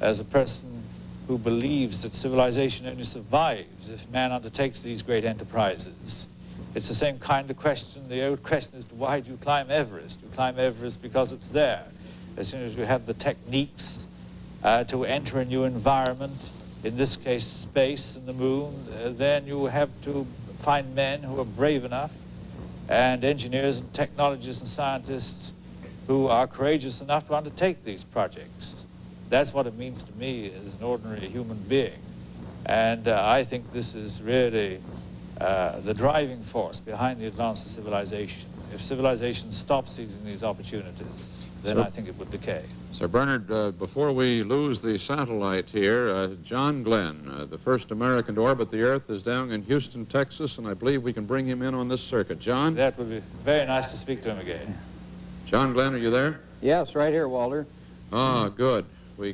as a person who believes that civilization only survives if man undertakes these great enterprises. It's the same kind of question, the old question as to why do you climb Everest? You climb Everest because it's there. As soon as you have the techniques to enter a new environment, in this case space and the moon, then you have to find men who are brave enough, and engineers and technologists and scientists who are courageous enough to undertake these projects. That's what it means to me as an ordinary human being. And I think this is really the driving force behind the advance of civilization. If civilization stops seizing these opportunities, then I think it would decay. Sir Bernard, before we lose the satellite here, John Glenn, the first American to orbit the Earth, is down in Houston, Texas, and I believe we can bring him in on this circuit. John? That would be very nice to speak to him again. John Glenn, are you there? Yes, right here, Walter. Ah, good. We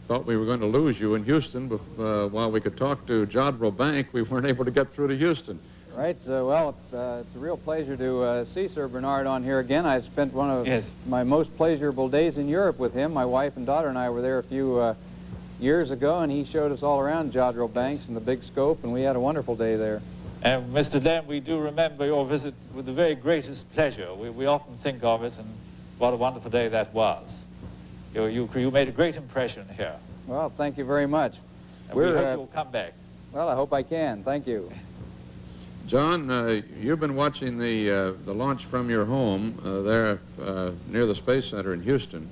thought we were going to lose you in Houston, but while we could talk to Jodrell Bank, we weren't able to get through to Houston. Right. Well, it's a real pleasure to see Sir Bernard on here again. I spent one of my most pleasurable days in Europe with him. My wife and daughter and I were there a few years ago, and he showed us all around Jodrell Banks and the big scope, and we had a wonderful day there. And Mr. Glenn, we do remember your visit with the very greatest pleasure. We often think of it, and what a wonderful day that was. You made a great impression here. Well, thank you very much. And we hope you'll come back. Well, I hope I can. Thank you. John, you've been watching the launch from your home there near the Space Center in Houston.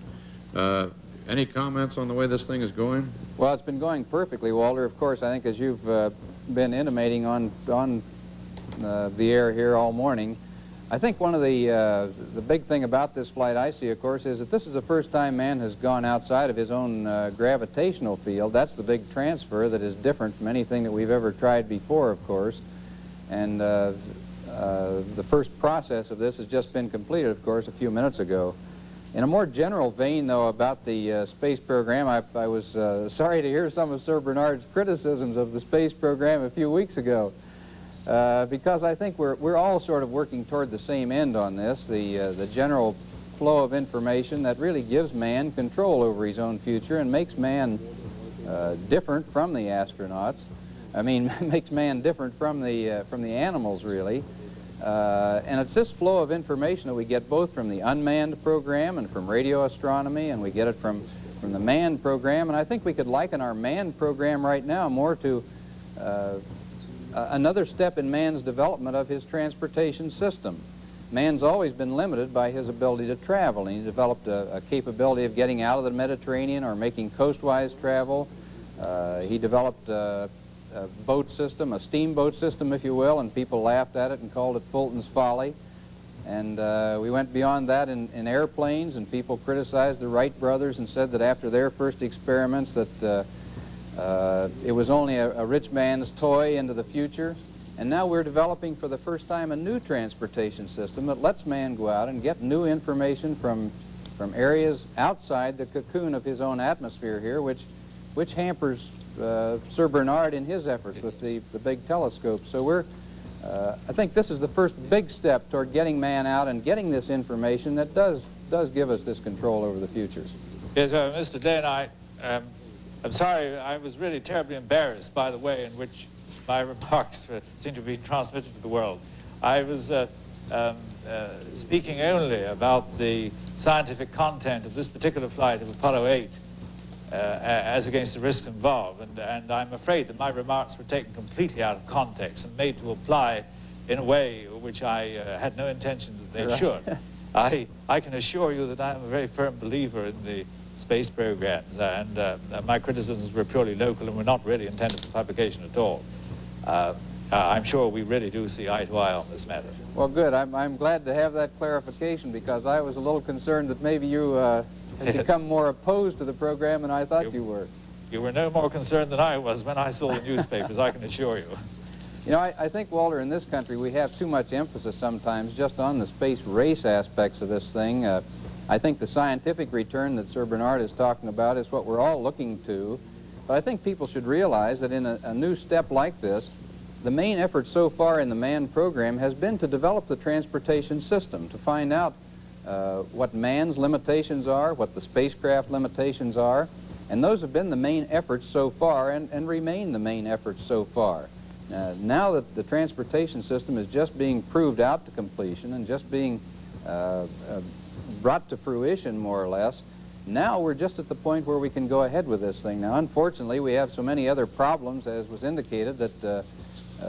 Any comments on the way this thing is going? Well, it's been going perfectly, Walter. Of course, I think as you've been intimating on the air here all morning, I think one of the big thing about this flight I see, of course, is that this is the first time man has gone outside of his own gravitational field. That's the big transfer that is different from anything that we've ever tried before, of course. And the first process of this has just been completed, of course, a few minutes ago. In a more general vein, though, about the space program, I was sorry to hear some of Sir Bernard's criticisms of the space program a few weeks ago, because I think we're all sort of working toward the same end on this, the general flow of information that really gives man control over his own future and makes man different from the astronauts. I mean, makes man different from the animals, really. And it's this flow of information that we get both from the unmanned program and from radio astronomy, and we get it from the manned program. And I think we could liken our manned program right now more to another step in man's development of his transportation system. Man's always been limited by his ability to travel, and he developed a capability of getting out of the Mediterranean or making coastwise travel. He developed a boat system, a steamboat system, if you will, and people laughed at it and called it Fulton's Folly. And we went beyond that in airplanes, and people criticized the Wright brothers and said that after their first experiments that it was only a rich man's toy into the future. And now we're developing for the first time a new transportation system that lets man go out and get new information from areas outside the cocoon of his own atmosphere here, which hampers Sir Bernard in his efforts with the big telescope. So I think this is the first big step toward getting man out and getting this information that does give us this control over the future. Yes, Mr. Glenn, I'm sorry, I was really terribly embarrassed by the way in which my remarks seem to be transmitted to the world. I was speaking only about the scientific content of this particular flight of Apollo 8. As against the risks involved, and I'm afraid that my remarks were taken completely out of context and made to apply in a way which I had no intention that they should. I can assure you that I'm a very firm believer in the space programs, and my criticisms were purely local and were not really intended for publication at all. I'm sure we really do see eye to eye on this matter. Well, good. I'm glad to have that clarification, because I was a little concerned that maybe you had become more opposed to the program than I thought you were. You were no more concerned than I was when I saw the newspapers, I can assure you. You know, I think, Walter, in this country we have too much emphasis sometimes just on the space race aspects of this thing. I think the scientific return that Sir Bernard is talking about is what we're all looking to. But I think people should realize that in a new step like this, the main effort so far in the manned program has been to develop the transportation system, to find out what man's limitations are, what the spacecraft limitations are, and those have been the main efforts so far and remain the main efforts so far. Now that the transportation system is just being proved out to completion and just being brought to fruition, more or less, now we're just at the point where we can go ahead with this thing. Now, unfortunately, we have so many other problems, as was indicated, that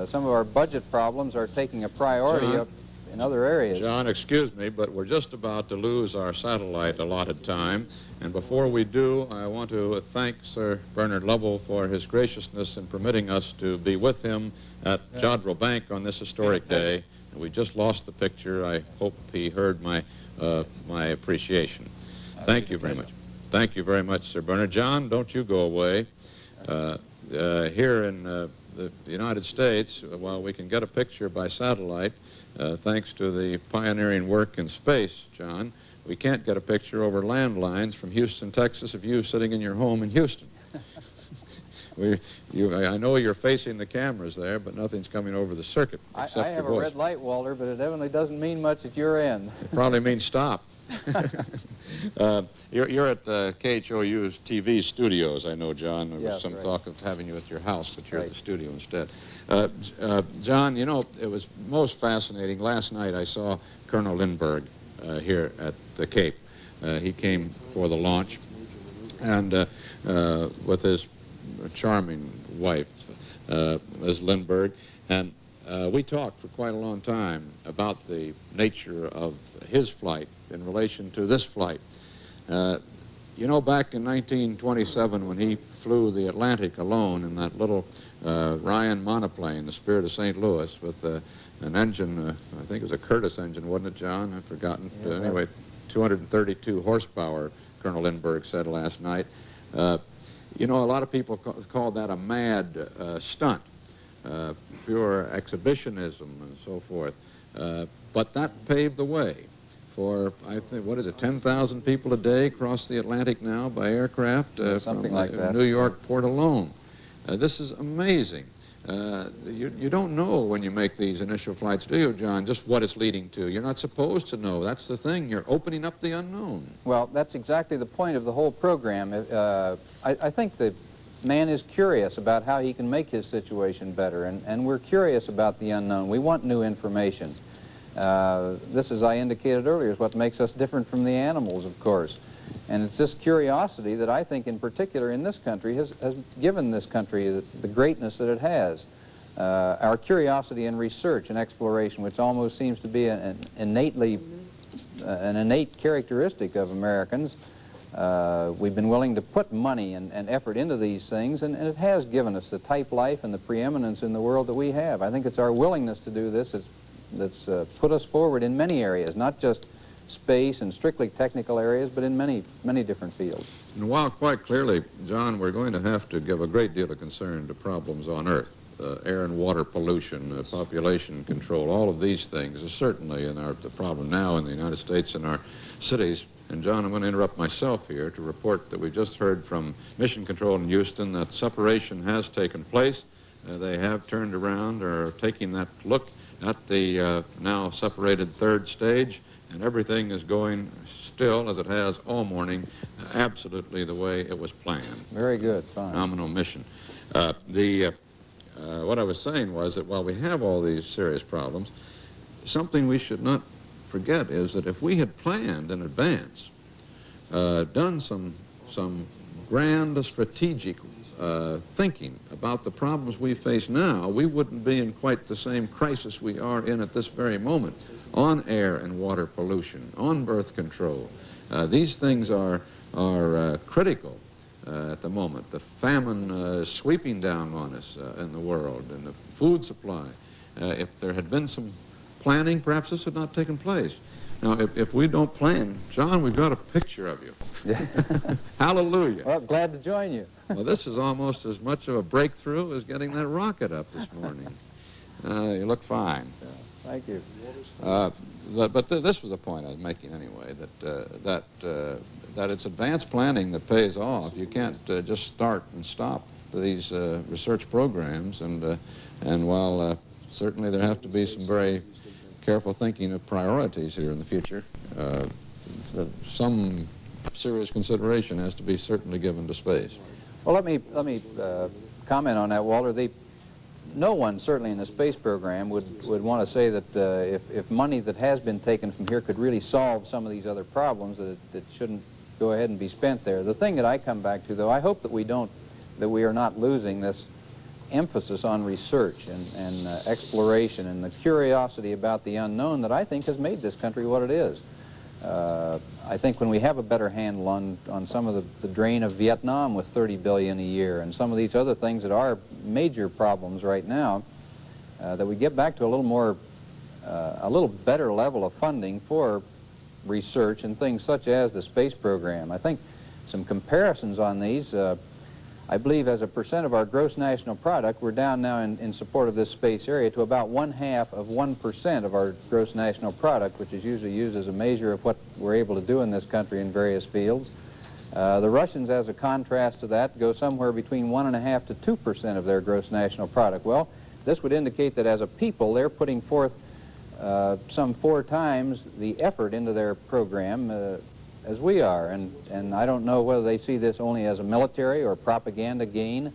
some of our budget problems are taking a priority up in other areas. John, excuse me, but we're just about to lose our satellite allotted time. And before we do, I want to thank Sir Bernard Lovell for his graciousness in permitting us to be with him at Jodrell Bank on this historic day. And we just lost the picture. I hope he heard my appreciation. Thank you very much. Thank you very much, Sir Bernard. John, don't you go away. Here in the United States, while we can get a picture by satellite, thanks to the pioneering work in space, John, we can't get a picture over landlines from Houston, Texas, of you sitting in your home in Houston. I know you're facing the cameras there, but nothing's coming over the circuit except I have your voice. a red light, Walter, but it evidently doesn't mean much at your end. It probably means stop. You're at KHOU's TV studios, I know, John. There was some talk of having you at your house, but you're at the studio instead. John, you know, it was most fascinating. Last night I saw Colonel Lindbergh here at the Cape. He came for the launch, and with his charming wife, Ms. Lindbergh, and we talked for quite a long time about the nature of his flight in relation to this flight. You know, back in 1927, when he flew the Atlantic alone in that little Ryan monoplane, the Spirit of St. Louis, with an engine, I think it was a Curtiss engine, wasn't it, John? I've forgotten. Yeah, anyway, 232 horsepower, Colonel Lindbergh said last night. You know, a lot of people call that a mad stunt, pure exhibitionism and so forth. But that paved the way for, I think, what is it, 10,000 people a day cross the Atlantic now by aircraft something from like that. New York port alone. This is amazing. You don't know when you make these initial flights, do you, John, just what it's leading to. You're not supposed to know. That's the thing. You're opening up the unknown. Well, that's exactly the point of the whole program. I think that man is curious about how he can make his situation better, and we're curious about the unknown. We want new information. This, as I indicated earlier, is what makes us different from the animals, of course. And it's this curiosity that I think, in particular, in this country, has given this country the greatness that it has. Our curiosity in research and exploration, which almost seems to be an innate characteristic of Americans. We've been willing to put money and effort into these things, and it has given us the type life and the preeminence in the world that we have. I think it's our willingness to do this that's put us forward in many areas, not just space and strictly technical areas, but in many, many different fields. And while quite clearly, John, we're going to have to give a great deal of concern to problems on Earth, air and water pollution, population control, all of these things are certainly the problem now in the United States and our cities. And John, I'm going to interrupt myself here to report that we just heard from Mission Control in Houston that separation has taken place. They have turned around, are taking that look at the now separated third stage, and everything is going still, as it has all morning, absolutely the way it was planned. Very good, fine. Phenomenal mission. What I was saying was that while we have all these serious problems, something we should not forget is that if we had planned in advance, done some grand strategic thinking about the problems we face now, we wouldn't be in quite the same crisis we are in at this very moment on air and water pollution, on birth control. These things are critical at the moment. The famine is sweeping down on us in the world, and the food supply. If there had been some planning, perhaps this had not taken place. Now, if we don't plan, John, we've got a picture of you. Hallelujah. Well, glad to join you. Well, this is almost as much of a breakthrough as getting that rocket up this morning. You look fine. Thank you. This was the point I was making anyway, that it's advanced planning that pays off. You can't just start and stop these research programs, and while certainly there have to be some very careful thinking of priorities here in the future, some serious consideration has to be certainly given to space. Well, let me comment on that, Walter. No one, certainly in the space program, would want to say that if money that has been taken from here could really solve some of these other problems, that shouldn't go ahead and be spent there. The thing that I come back to, though, I hope that we are not losing this emphasis on research and exploration and the curiosity about the unknown that I think has made this country what it is. I think when we have a better handle on some of the drain of Vietnam with $30 billion a year and some of these other things that are major problems right now, that we get back to a little better level of funding for research and things such as the space program. I think some comparisons on these, I believe as a percent of our gross national product, we're down now in support of this space area to about 0.5% of our gross national product, which is usually used as a measure of what we're able to do in this country in various fields. The Russians, as a contrast to that, go somewhere between 1.5% to 2% of their gross national product. Well, this would indicate that as a people, they're putting forth some 4 times the effort into their program as we are, and I don't know whether they see this only as a military or propaganda gain,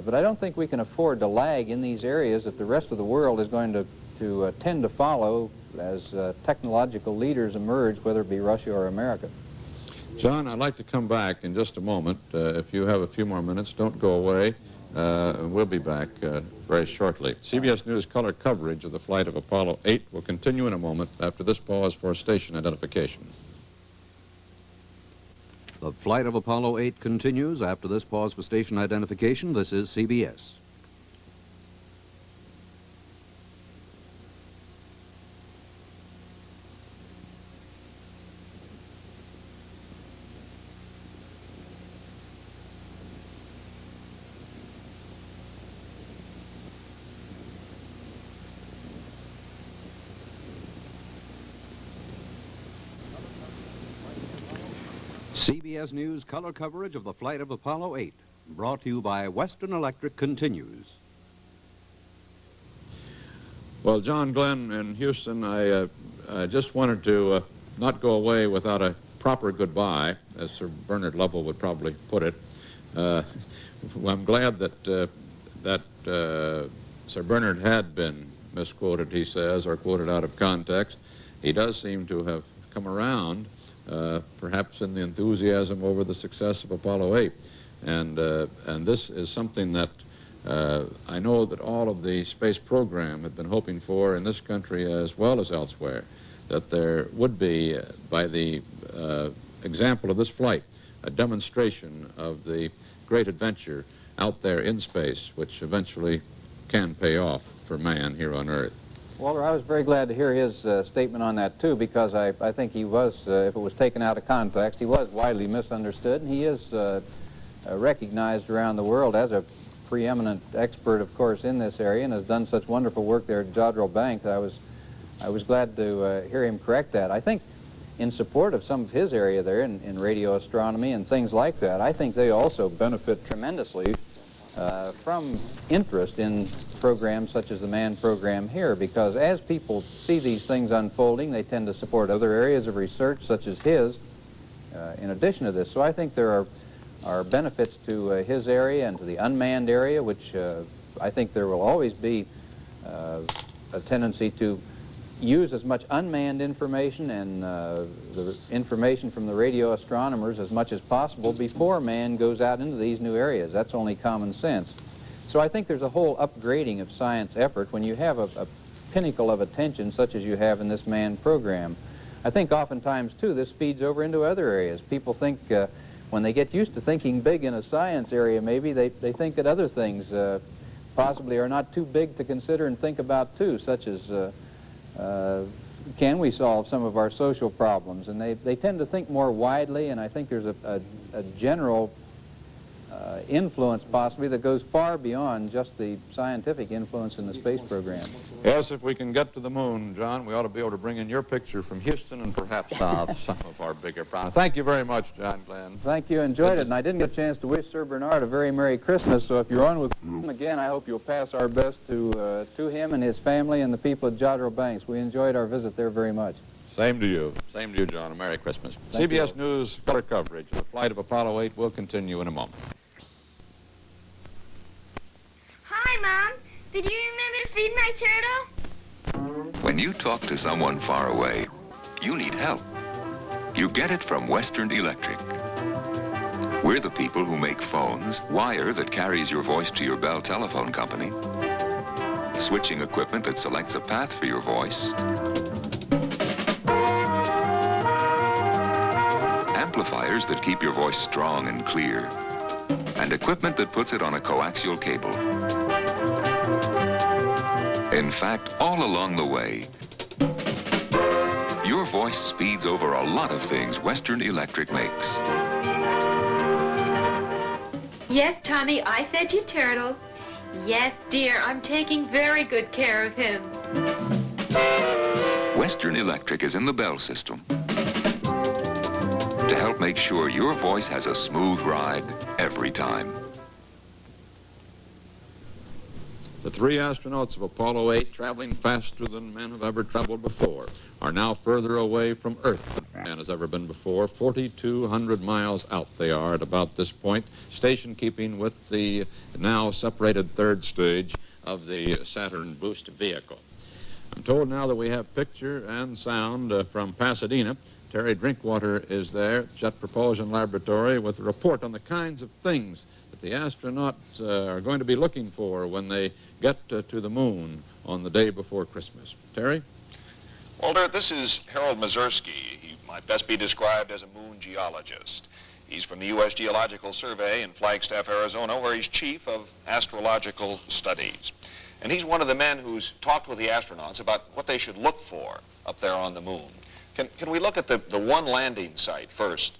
but I don't think we can afford to lag in these areas that the rest of the world is going to tend to follow as technological leaders emerge, whether it be Russia or America. John, I'd like to come back in just a moment. If you have a few more minutes, don't go away. We'll be back very shortly. CBS News color coverage of the flight of Apollo 8 will continue in a moment after this pause for station identification. The flight of Apollo 8 continues after this pause for station identification. This is CBS. CBS News color coverage of the flight of Apollo 8, brought to you by Western Electric, continues. Well, John Glenn in Houston, I just wanted to not go away without a proper goodbye, as Sir Bernard Lovell would probably put it. I'm glad that Sir Bernard had been misquoted, he says, or quoted out of context. He does seem to have come around, perhaps in the enthusiasm over the success of Apollo 8. And this is something that I know that all of the space program had been hoping for in this country as well as elsewhere, that there would be, by the example of this flight, a demonstration of the great adventure out there in space, which eventually can pay off for man here on Earth. Walter, I was very glad to hear his statement on that, too, because I think he was, if it was taken out of context, he was widely misunderstood, and he is recognized around the world as a preeminent expert, of course, in this area, and has done such wonderful work there at Jodrell Bank that I was glad to hear him correct that. I think in support of some of his area there in radio astronomy and things like that, I think they also benefit tremendously from interest in programs such as the Manned program here, because as people see these things unfolding, they tend to support other areas of research such as his in addition to this. So I think there are benefits to his area and to the unmanned area, which I think there will always be a tendency to use as much unmanned information and the information from the radio astronomers as much as possible before man goes out into these new areas. That's only common sense. So I think there's a whole upgrading of science effort when you have a pinnacle of attention such as you have in this manned program. I think oftentimes, too, this feeds over into other areas. People think, when they get used to thinking big in a science area, maybe they think that other things possibly are not too big to consider and think about, too, such as can we solve some of our social problems? And they tend to think more widely, and I think there's a general influence possibly that goes far beyond just the scientific influence in the space program. Yes, if we can get to the moon, John, we ought to be able to bring in your picture from Houston and perhaps solve some of our bigger problems. Thank you very much, John Glenn. Thank you. Enjoyed it, and I didn't get a chance to wish Sir Bernard a very Merry Christmas, so if you're on with him again, I hope you'll pass our best to him and his family and the people at Jodrell Banks. We enjoyed our visit there very much. Same to you. Same to you, John. A Merry Christmas. Thank CBS you. News color coverage of the flight of Apollo 8 will continue in a moment. Hi, Mom. Did you remember to feed my turtle? When you talk to someone far away, you need help. You get it from Western Electric. We're the people who make phones, wire that carries your voice to your Bell telephone company, switching equipment that selects a path for your voice, amplifiers that keep your voice strong and clear, and equipment that puts it on a coaxial cable. In fact, all along the way, your voice speeds over a lot of things Western Electric makes. Yes, Tommy, I fed your turtle. Yes, dear, I'm taking very good care of him. Western Electric is in the Bell system to help make sure your voice has a smooth ride every time. The 3 astronauts of Apollo 8, traveling faster than men have ever traveled before, are now further away from Earth than man has ever been before. 4,200 miles out they are at about this point, station keeping with the now separated third stage of the Saturn boost vehicle. I'm told now that we have picture and sound from Pasadena. Terry Drinkwater is there at Jet Propulsion Laboratory with a report on the kinds of things that the astronauts are going to be looking for when they get to the moon on the day before Christmas. Terry? Walter, this is Harold Mazursky. He might best be described as a moon geologist. He's from the U.S. Geological Survey in Flagstaff, Arizona, where he's chief of astrological studies. And he's one of the men who's talked with the astronauts about what they should look for up there on the moon. Can we look at the one landing site first,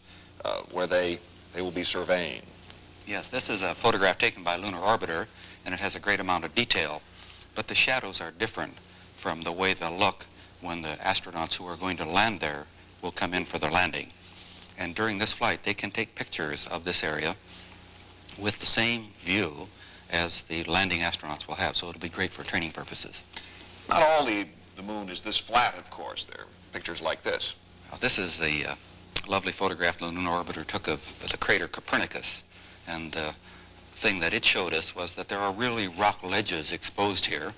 where they will be surveying? Yes, this is a photograph taken by Lunar Orbiter, and it has a great amount of detail. But the shadows are different from the way they'll look when the astronauts who are going to land there will come in for their landing. And during this flight, they can take pictures of this area with the same view as the landing astronauts will have, so it'll be great for training purposes. Not all the moon is this flat, of course. There are pictures like this. Now, this is the lovely photograph the Lunar Orbiter took of the crater Copernicus. And the thing that it showed us was that there are really rock ledges exposed here,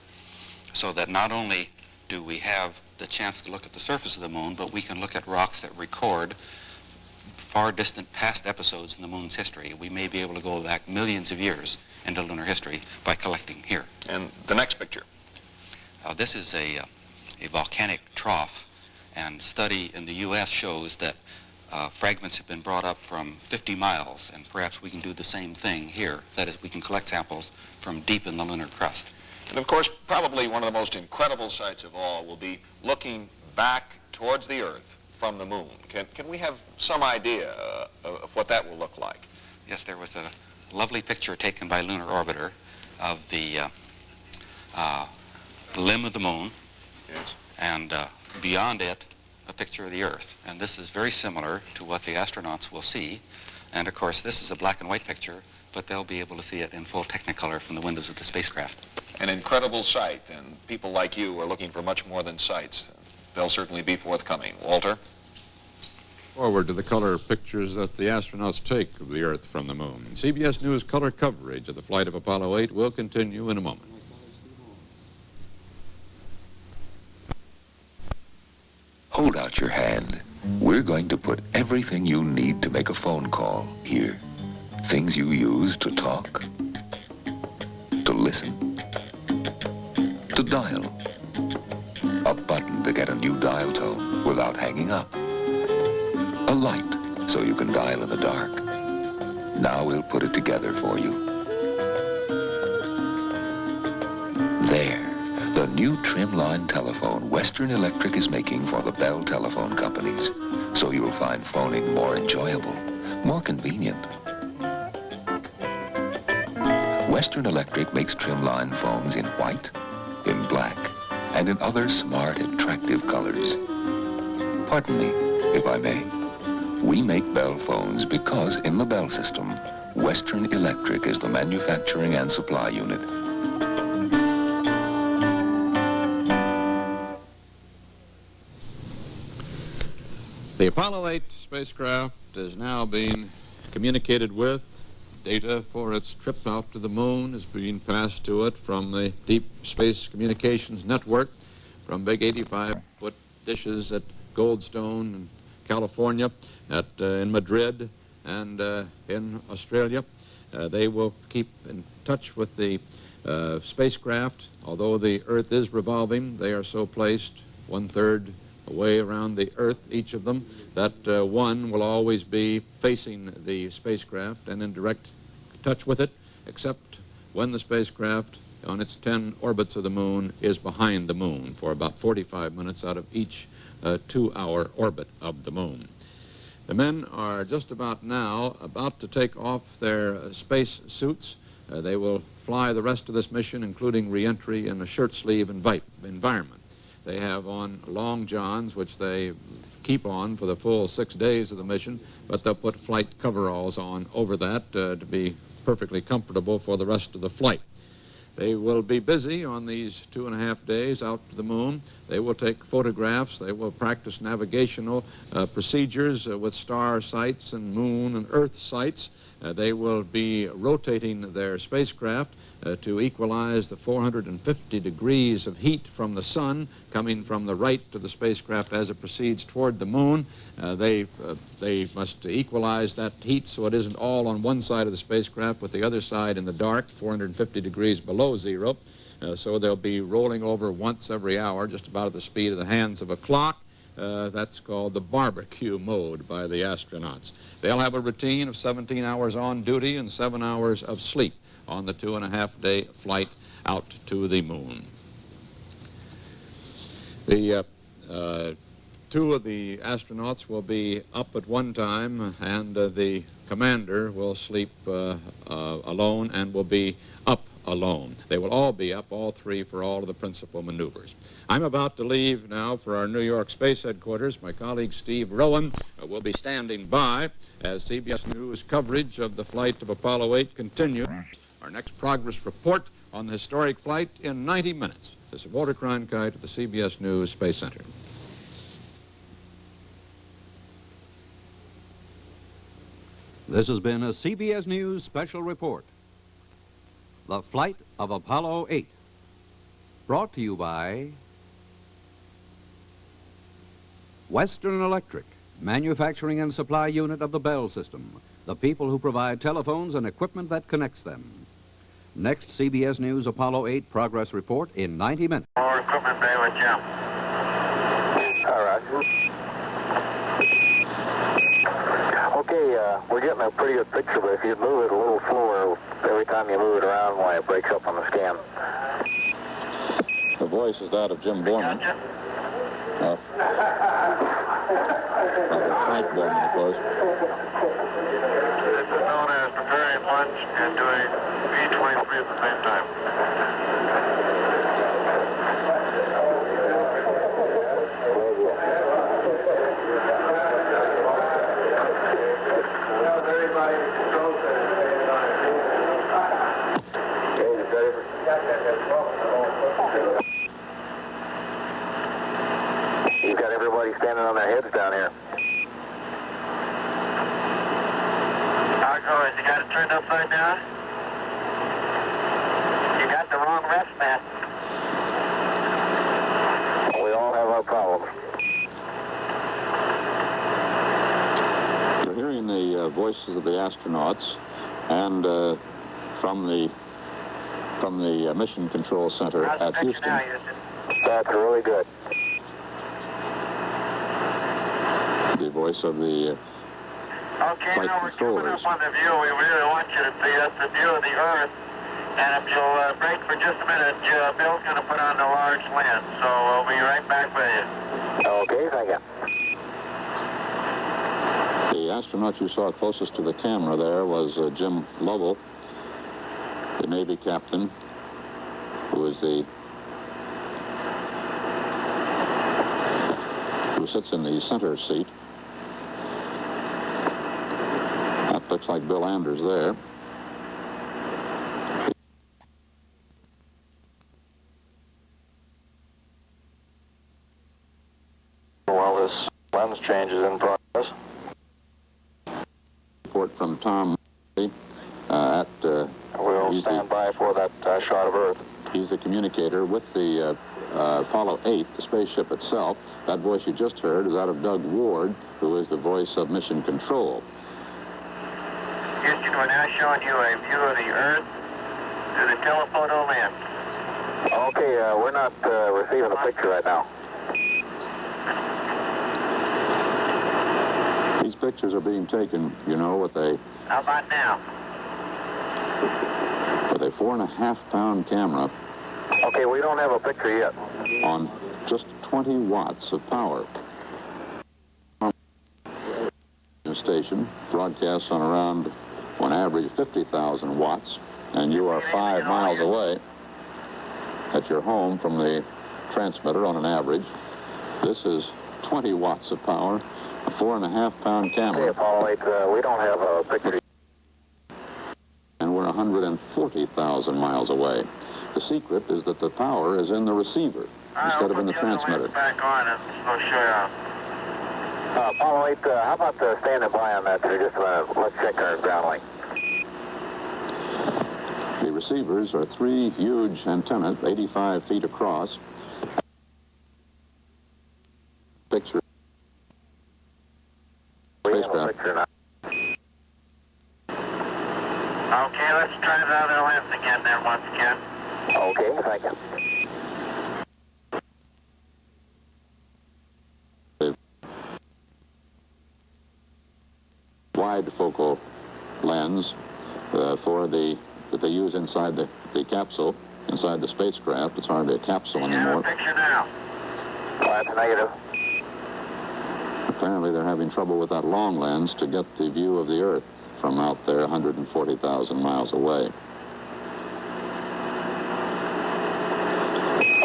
so that not only do we have the chance to look at the surface of the moon, but we can look at rocks that record far distant past episodes in the moon's history. We may be able to go back millions of years into lunar history by collecting here. And the next picture? This is a volcanic trough, and study in the U.S. shows that fragments have been brought up from 50 miles, and perhaps we can do the same thing here. That is, we can collect samples from deep in the lunar crust. And of course, probably one of the most incredible sights of all will be looking back towards the Earth from the moon. Can we have some idea of what that will look like? Yes, there was a lovely picture taken by Lunar Orbiter of the limb of the moon. Yes. And beyond it, a picture of the Earth. And this is very similar to what the astronauts will see. And of course, this is a black and white picture, but they'll be able to see it in full Technicolor from the windows of the spacecraft. An incredible sight, and people like you are looking for much more than sights. They'll certainly be forthcoming. Walter? Forward to the color pictures that the astronauts take of the Earth from the moon. CBS News color coverage of the flight of Apollo 8 will continue in a moment. We're going to put everything you need to make a phone call here. Things you use to talk, to listen, to dial. A button to get a new dial tone without hanging up. A light so you can dial in the dark. Now we'll put it together for you. There, the new trimline telephone Western Electric is making for the Bell telephone companies. So you'll find phoning more enjoyable, more convenient. Western Electric makes trimline phones in white, in black, and in other smart, attractive colors. Pardon me, if I may. We make Bell phones because in the Bell system, Western Electric is the manufacturing and supply unit. The Apollo 8 spacecraft is now being communicated with. Data for its trip out to the moon is being passed to it from the Deep Space Communications Network, from big 85-foot dishes at Goldstone in California, in Madrid, and in Australia. They will keep in touch with the spacecraft. Although the Earth is revolving, they are so placed one-third away around the Earth, each of them, that one will always be facing the spacecraft and in direct touch with it, except when the spacecraft on its 10 orbits of the moon is behind the moon for about 45 minutes out of each 2-hour orbit of the moon. The men are just about now about to take off their space suits. They will fly the rest of this mission, including re-entry in a shirt-sleeve environment. They have on long johns, which they keep on for the full 6 days of the mission, but they'll put flight coveralls on over that to be perfectly comfortable for the rest of the flight. They will be busy on these 2.5 days out to the moon. They will take photographs. They will practice navigational procedures with star sights and moon and Earth sights. They will be rotating their spacecraft to equalize the 450 degrees of heat from the sun coming from the right to the spacecraft as it proceeds toward the moon. They must equalize that heat so it isn't all on one side of the spacecraft with the other side in the dark, 450 degrees below zero. So they'll be rolling over once every hour, just about at the speed of the hands of a clock. That's called the barbecue mode by the astronauts. They'll have a routine of 17 hours on duty and 7 hours of sleep on the 2.5-day flight out to the moon. The two of the astronauts will be up at one time, and the commander will sleep alone and will be up alone. They will all be up, all three, for all of the principal maneuvers. I'm about to leave now for our New York Space Headquarters. My colleague Steve Rowan will be standing by as CBS News coverage of the flight of Apollo 8 continues. Our next progress report on the historic flight in 90 minutes. This is Walter Cronkite at the CBS News Space Center. This has been a CBS News special report. The flight of Apollo 8. Brought to you by Western Electric, manufacturing and supply unit of the Bell system, the people who provide telephones and equipment that connects them. Next CBS News Apollo 8 progress report in 90 minutes. More equipment bay with Jim. All right. Okay, we're getting a pretty good picture, but if you move it a little slower, every time you move it around, why it breaks up on the scan. The voice is that of Jim Borman. Mike Borman, of course. This is known as preparing lunch and doing B-23 at the same time. You've got everybody standing on their heads down here. Marco, you got it turned upside down? You got the wrong rest mat. We all have our problems. voices of the astronauts and from the Mission Control Center at Houston. That's really good. The voice of the flight controllers. On the view, we really want you to see us, the view of the Earth. And if you'll break for just a minute, Bill's going to put on the large lens, so we'll be right back with you. Okay, thank you. The astronaut you saw closest to the camera there was Jim Lovell, the Navy captain, who sits in the center seat. That looks like Bill Anders there. While this lens change is in progress. Report from Tom We'll stand by for that shot of Earth. He's the communicator with the Apollo 8, the spaceship itself. That voice you just heard is that of Doug Ward, who is the voice of Mission Control. Houston, we're now showing you a view of the Earth through the telephoto lens. Okay, we're not receiving a picture right now. These pictures are being taken, you know, with a... How about now? With a 4.5-pound camera. Okay, we don't have a picture yet. On just 20 watts of power. The station broadcasts on around, on average, 50,000 watts, and you are 5 miles away at your home from the transmitter on an average. This is 20 watts of power, a 4.5-pound camera. Okay, Apollo 8, we don't have a picture. And we're 140,000 miles away. The secret is that the power is in the receiver instead of in the transmitter. Back on and we'll show you. Apollo 8, how about standing by on that for just a minute? Let's check our ground link. The receivers are 3 huge antennas, 85 feet across. Picture. Spacecraft. Okay, let's try the other lens again there once again. Okay, thank you. Wide focal lens that they use inside the capsule, inside the spacecraft. It's hardly a capsule anymore. Picture now. That's negative. Apparently they're having trouble with that long lens to get the view of the Earth from out there 140,000 miles away.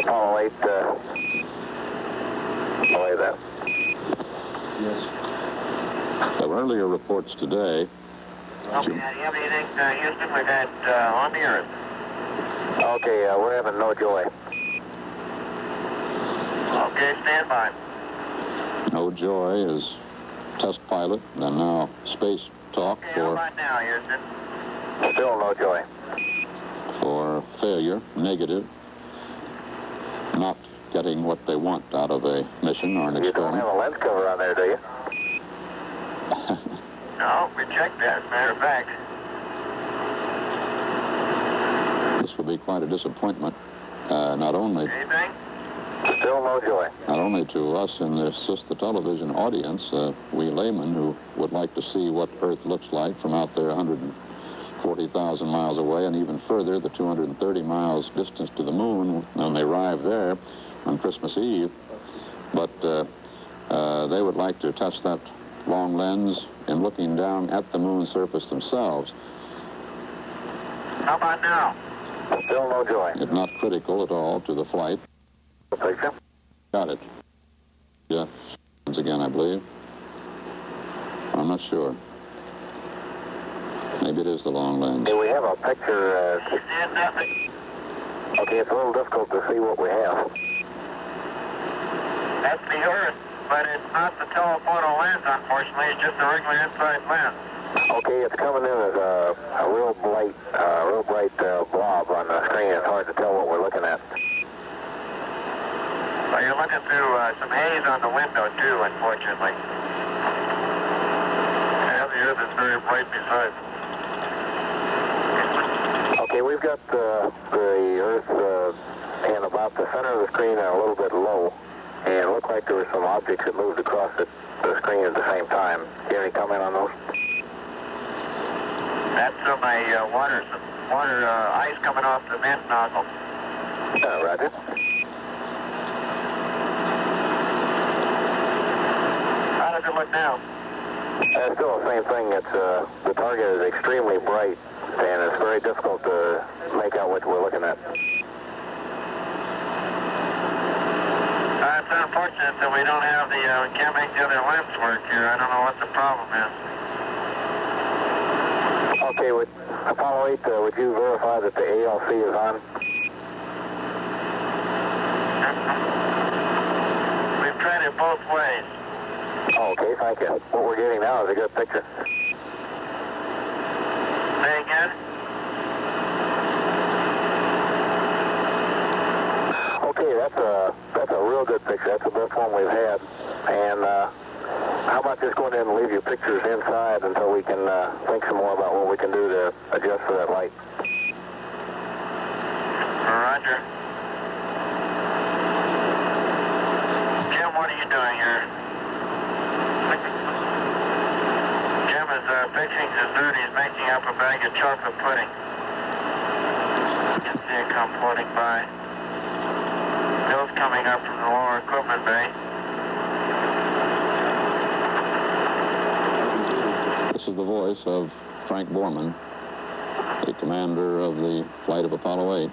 Apollo 8, away there. Yes. There were earlier reports today. Okay, do you have anything, Houston, with that on the Earth? Okay, we're having no joy. Okay, stand by. No Joy is test pilot and now space talk Okay, how for about now, Houston? Still no joy. for failure, negative, not getting what they want out of a mission or an You don't experiment. have a lens cover on there, do you? No, we checked that, as a matter of fact. This will be quite a disappointment, not only Anything? Still no joy. not only to us in this, just the television audience, we laymen who would like to see what Earth looks like from out there 140,000 miles away, and even further, the 230 miles distance to the moon when they arrive there on Christmas Eve. But they would like to test that long lens in looking down at the moon's surface themselves. How about now? Still no joy. It's not critical at all to the flight. Picture? Got it. Yeah, once again, I believe. I'm not sure. Maybe it is the long lens. Okay, we have a picture. You see nothing? Okay, it's a little difficult to see what we have. That's the Earth, but it's not the telephoto lens, unfortunately. It's just a regular inside lens. Okay, it's coming in as a real bright blob on the screen. It's hard to tell what we're looking at. So you're looking through some haze on the window, too, unfortunately. Yeah, the positive is very bright besides. Okay, we've got the Earth in about the center of the screen and a little bit low, and it looked like there were some objects that moved across the screen at the same time. Do you have any comment on those? That's my water ice coming off the vent nozzle. Roger. How does it look now? Still the same thing. It's the target is extremely bright, and it's very difficult to make out what we're looking at. It's unfortunate that we don't have we can't make the other lamps work here. I don't know what the problem is. Okay, with Apollo 8, would you verify that the ALC is on? We've tried it both ways. Okay, thank you. What we're getting now is a good picture. Say again? Okay, that's a real good picture. That's the best one we've had. And how about just going in and leave your pictures inside until we can think some more about what we can do to adjust for that light. Roger. Jim, what are you doing here? Jim is fixing dessert. He's making up a bag of chocolate pudding. You can see it come floating by. Bill's coming up from the lower equipment bay. This is the voice of Frank Borman, the commander of the flight of Apollo 8.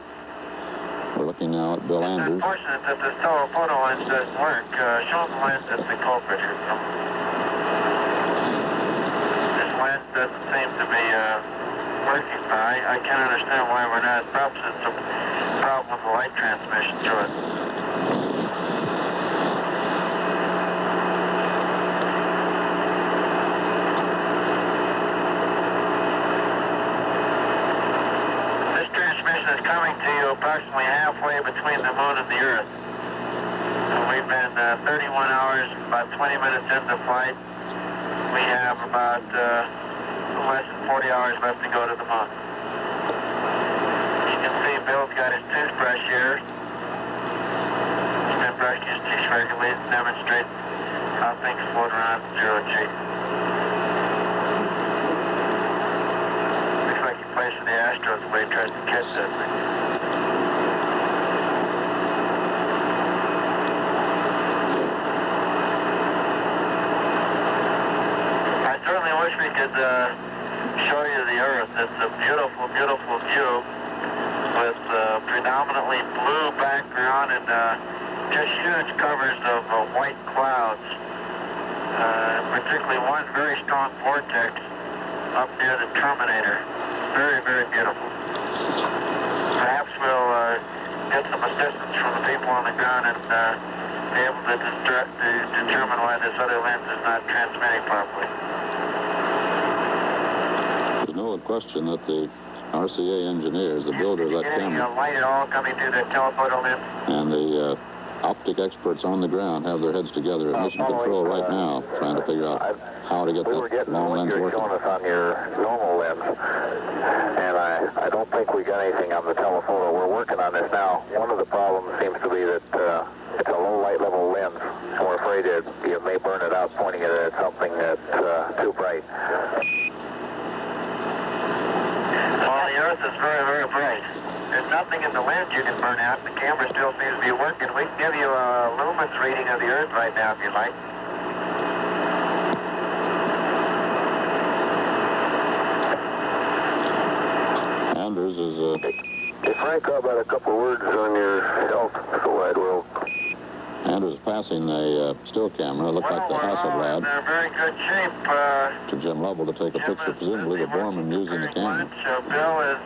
We're looking now at Bill Anders. It's unfortunate that this telephoto lens doesn't work. Show the lens that the culprit is from. This lens doesn't seem to be working. I can't understand why we're not. Perhaps it's a problem with the light transmission to it. Is coming to you approximately halfway between the moon and the Earth. We've been 31 hours, about 20 minutes into flight. We have about less than 40 hours left to go to the moon. You can see Bill's got his toothbrush here. He's been brushing his teeth regularly to demonstrate how things float around zero G. In the Astros the way he tries to catch that thing. I certainly wish we could show you the Earth. It's a beautiful, beautiful view with predominantly blue background and just huge covers of white clouds. Particularly one very strong vortex up near the Terminator. Very, very beautiful. Perhaps we'll get some assistance from the people on the ground and be able to determine why this other lens is not transmitting properly. There's no question that the RCA engineers, the builder of that camera, light at all coming through the telephoto lens? And the optic experts on the ground have their heads together at mission control right now, trying to figure out how to get that long lens working. Showing us on your normal lens, and I don't think we got anything on the telephoto. We're working on this now. One of the problems seems to be that it's a low light level lens, and we're afraid you may burn it out pointing it at something that's too bright. Well, the Earth is very, very bright. There's nothing in the lens you can burn out. The camera still seems to be working. We can give you a lumens reading of the Earth right now if you like. Anders is Hey, Frank, how about a couple words on your health so wide world? Anders is passing a still camera, looked like the Hasselblad, They're in very good shape. to Jim Lovell to take a picture, presumably with Borman using the camera. Bill is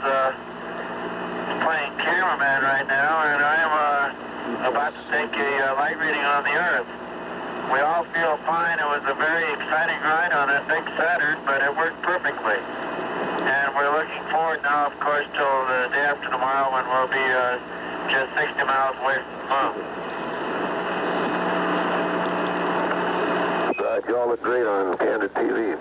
playing cameraman right now, and I'm about to take a light reading on the Earth. We all feel fine. It was a very exciting ride on that big Saturn, but it worked perfectly. And we're looking forward now, of course, till the day after tomorrow when we'll be just 60 miles away from the moon. You all look great on Candid TV.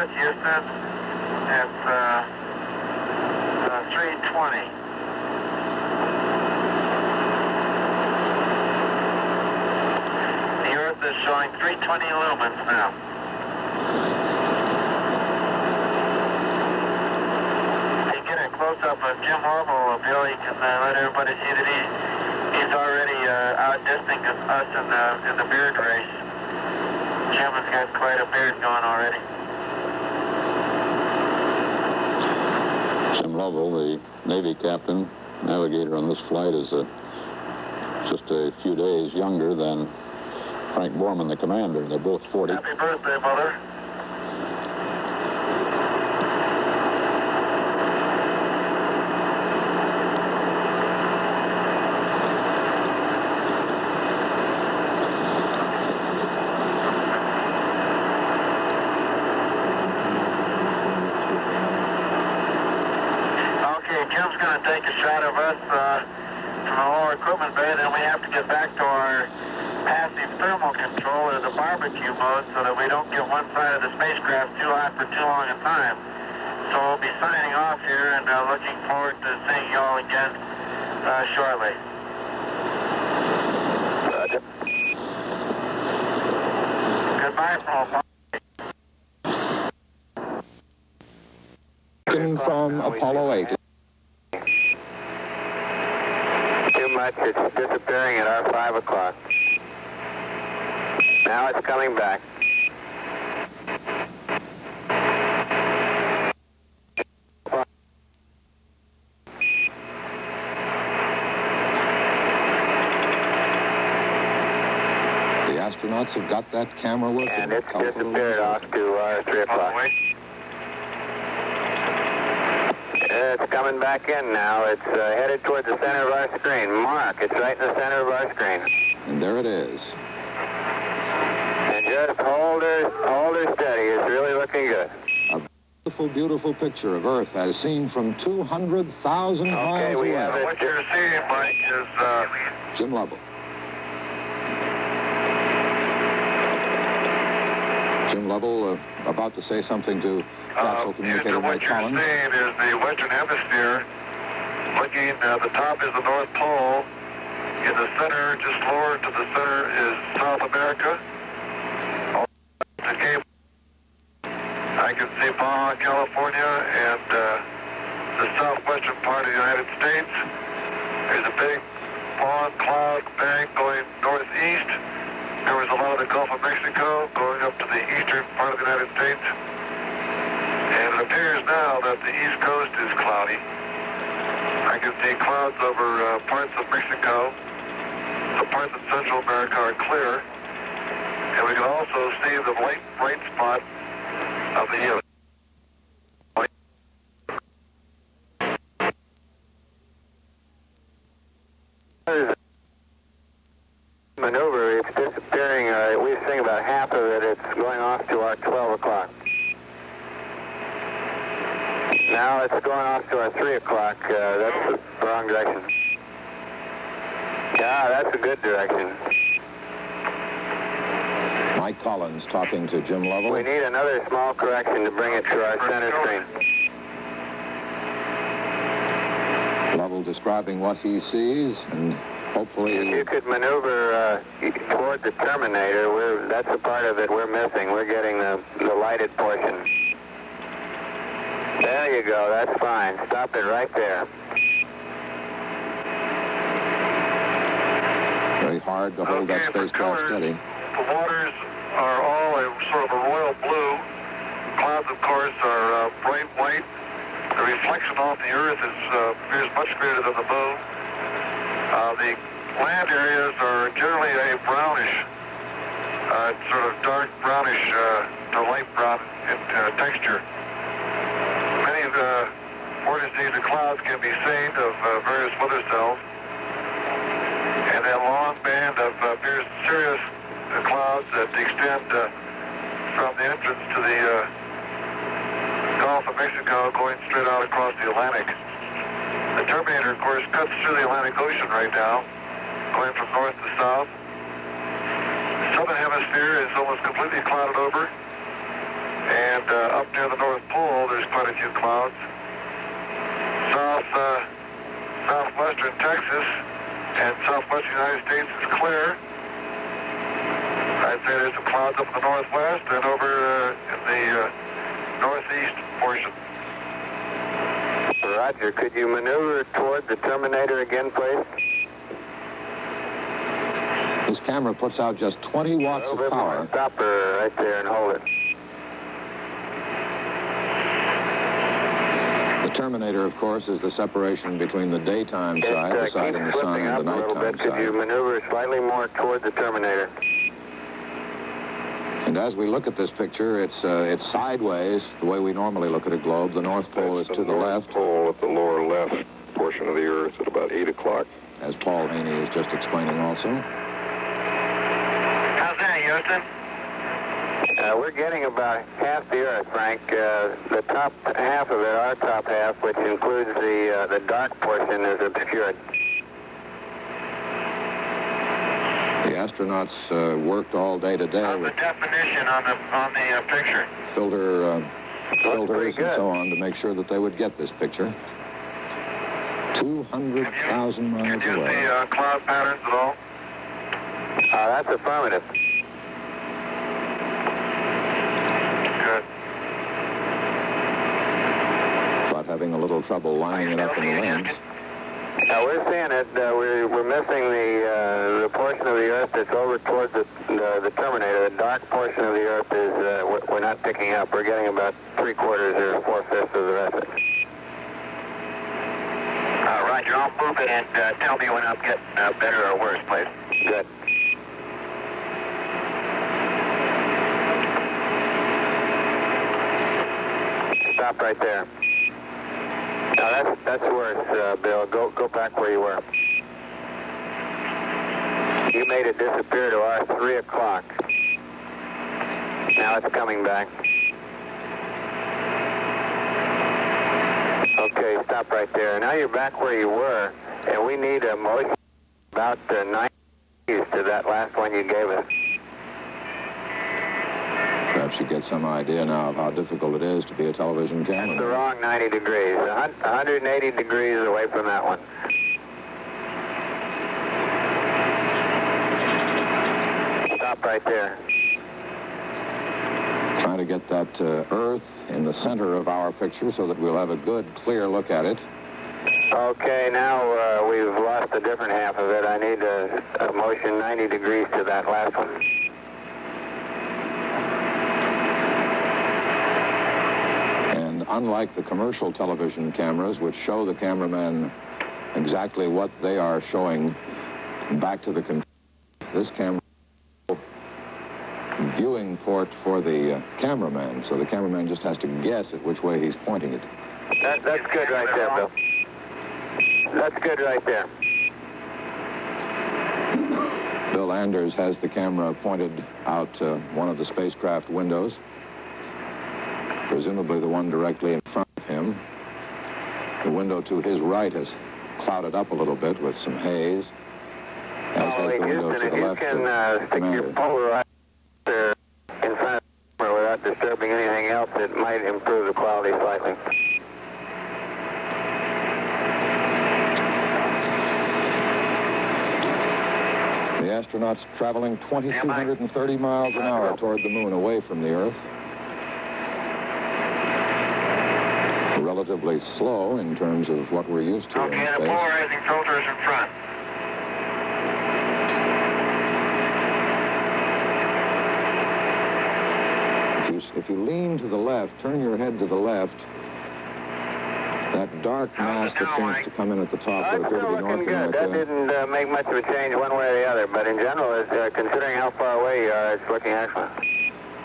us, Houston. It's 3:20. The Earth is showing 320 lumens now. If you get a close-up of Jim Lovell, Bill, you can let everybody see that he's already outdistancing us in the beard race. Jim has got quite a beard going already. Jim Lovell, the Navy captain, navigator on this flight, is just a few days younger than Frank Borman, the commander. They're both 40. Happy birthday, Mother. Jim's going to take a shot of us from the lower equipment bay, then we have to get back to our passive thermal control or the barbecue mode so that we don't get one side of the spacecraft too hot for too long a time. So we'll be signing off here and looking forward to seeing you all again shortly. Goodbye from From Apollo 8. Too much. It's disappearing at our 5 o'clock. Now it's coming back. The astronauts have got that camera working. And it's disappeared off to our 3 o'clock. It's coming back in now. It's headed towards the center of our screen. Mark, it's right in the center of our screen. And there it is. And just hold her steady. It's really looking good. A beautiful, beautiful picture of Earth as seen from 200,000 miles away. What you're seeing, Mike, is Jim Lovell. Jim Lovell about to say something to National Communicator Mike Collins. What you're seeing is the Western Hemisphere. Looking, the top is the North Pole. In the center, just lower to the center, is South America. I can see Baja, California, and the southwestern part of the United States. There's a big long cloud bank going northeast. There was a lot of the Gulf of Mexico going up to the eastern part of the United States. And it appears now that the east coast is cloudy. I can see clouds over parts of Mexico. The parts of Central America are clear. And we can also see the light bright spot of the maneuver. It's disappearing. We're seeing about half of it. It's going off to our 12 o'clock. Now it's going off to our 3 o'clock. That's the wrong direction. Yeah, that's a good direction. Mike Collins talking to Jim Lovell. We need another small correction to bring it to our center screen. Lovell describing what he sees, and hopefully... If you could maneuver toward the terminator, that's the part of it we're missing. We're getting the lighted portion. There you go, that's fine. Stop it right there. Very hard to hold that spacecraft steady. The waters are all a sort of a royal blue. Clouds, of course, are bright white. The reflection off the Earth appears much greater than the moon. The land areas are generally a brownish, sort of dark brownish to light brown in texture. Many of the vortices of clouds can be seen of various weather cells. And that long band of Cirrus clouds that extend from the entrance to the Gulf of Mexico going straight out across the Atlantic. The Terminator, of course, cuts through the Atlantic Ocean right now, going from north to south. The southern hemisphere is almost completely clouded over. And up near the North Pole, there's quite a few clouds. Southwestern Texas and southwestern United States is clear. I'd say there's some clouds up in the northwest and over in the northeast portion. Roger. Could you maneuver toward the terminator again, please? This camera puts out just 20 watts of power. Stop her right there and hold it. The terminator, of course, is the separation between the daytime side, the side in the sun, and the nighttime Could you side. maneuver slightly more toward the terminator? And as we look at this picture, it's sideways, the way we normally look at a globe. The North Pole is to the left. Pole at the lower left portion of the Earth at about 8 o'clock. As Paul Haney is just explaining also. How's that, Houston? We're getting about half the Earth, Frank. The top half of it, our top half, which includes the dark portion, is obscured. The astronauts worked all day today The with definition on the picture. filters pretty good. and so on to make sure that they would get this picture. 200,000 miles Can you away. see cloud patterns at all? That's affirmative. Good. But having a little trouble lining it up in the lens. We're seeing it. We're missing the portion of the Earth that's over towards the terminator. The dark portion of the Earth is we're not picking up. We're getting about 3/4 or 4/5 of the rest of it. Roger, I'll move it and tell me when I'm getting better or worse, please. Good. Stop right there. No, that's worse, Bill. Go back where you were. You made it disappear to our 3 o'clock. Now it's coming back. Okay, stop right there. Now you're back where you were, and we need a motion about 9 degrees to that last one you gave us. Perhaps you get some idea now of how difficult it is to be a television cameraman. That's the wrong 90 degrees. 180 degrees away from that one. Stop right there. Trying to get that Earth in the center of our picture so that we'll have a good, clear look at it. Okay, now we've lost a different half of it. I need a motion 90 degrees to that last one. And unlike the commercial television cameras, which show the cameraman exactly what they are showing back to the control, this camera viewing port for the cameraman, so the cameraman just has to guess at which way he's pointing it. That's good right there, Bill. That's good right there. Bill Anders has the camera pointed out one of the spacecraft windows, presumably the one directly in front of him. The window to his right is clouded up a little bit with some haze, as has the window to the left. If you can stick your polarizer there in front of the camera without disturbing anything else, it might improve the quality slightly. The astronauts traveling 2,230 miles an hour toward the moon, away from the Earth. Relatively slow in terms of what we're used to in Okay, the space. polarizing filter is in front. If you lean to the left, turn your head to the left, that dark mass that seems to come in at the top would appear to be North Good. That America. didn't make much of a change one way or the other, but in general, considering how far away you are, it's looking excellent.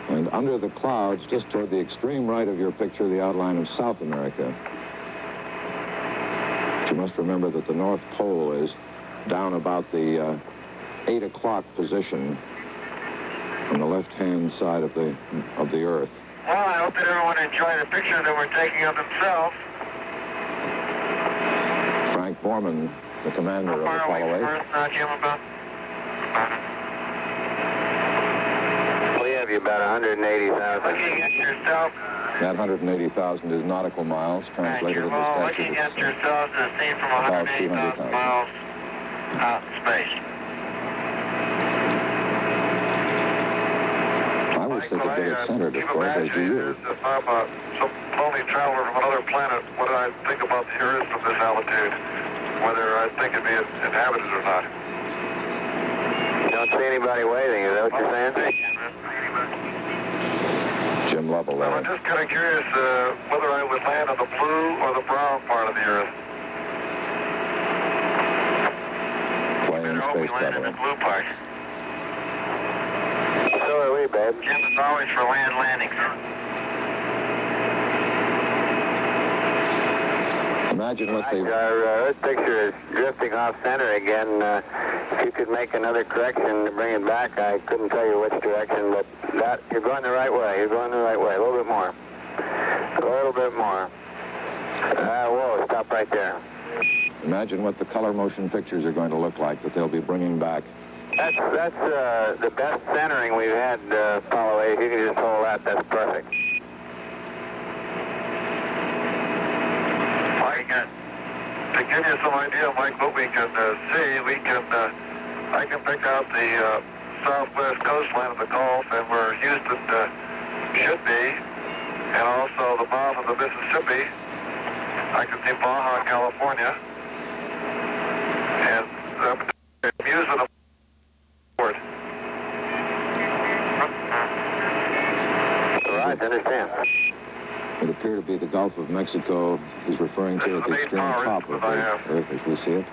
And under the clouds, just toward the extreme right of your picture, the outline of South America. But you must remember that the North Pole is down about the 8 o'clock position on the left-hand side of the Earth. Well, I hope that everyone enjoyed the picture that we're taking of themselves. Frank Borman, the commander of How far away Apollo from 8. Earth now, Jim, about? We have you about 180,000. Looking at yourself. That 180,000 is nautical miles, translated into statute. Looking at yourself as seen from About 180,000 miles out in space. I wish they could get it centered, of course, as do you. If I'm some lonely traveler from another planet, what do I think about the Earth from this altitude? Whether I think it'd be inhabited or not. Don't see anybody waving, is that what you're saying? Jim Lovell Well, there. I'm just kind of curious whether I would land on the blue or the brown part of the Earth. Playing space Land in the travel. blue part. So are we, babe. Jim is always for land landings. Imagine what they... Our Earth picture is drifting off center again. If you could make another correction to bring it back, I couldn't tell you which direction, but that you're going the right way. You're going the right way. A little bit more. A little bit more. Whoa, stop right there. Imagine what the color motion pictures are going to look like that they'll be bringing back. That's the best centering we've had, Apollo 8. If you can just hold that, that's perfect. To give you some idea, Mike, what we can see, I can pick out the southwest coastline of the Gulf and where Houston should be, and also the mouth of the Mississippi. I can see Baja, California, and I'm using a board. All right, understand. It appear to be the Gulf of Mexico he's referring to at the extreme top of the Earth as we see it.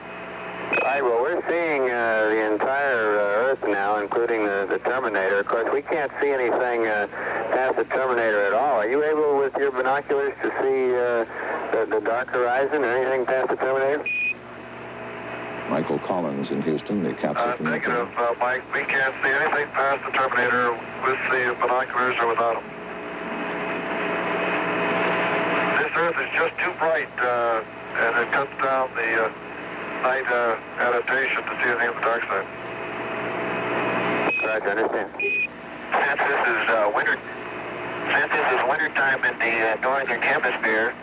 All right, well, we're seeing the entire Earth now, including the Terminator. Of course, we can't see anything past the Terminator at all. Are you able, with your binoculars, to see the dark horizon or anything past the Terminator? Michael Collins in Houston, the captain from Negative, Mike. We can't see anything past the Terminator with the binoculars or without them. This Earth is just too bright, and it cuts down the night adaptation to see anything on the dark side. Right, I understand. Since this is winter time in the northern hemisphere,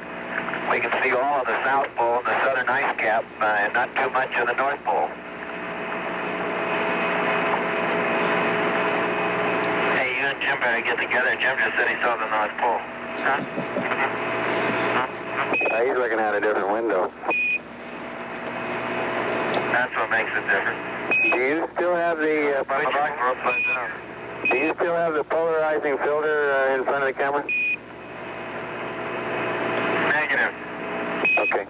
we can see all of the South Pole and the southern ice cap, and not too much of the North Pole. Hey, you and Jim better get together. Jim just said he saw the North Pole. Huh? He's looking out a different window. That's what makes it different. Do you still have the Do you still have the polarizing filter in front of the camera? Negative. Okay.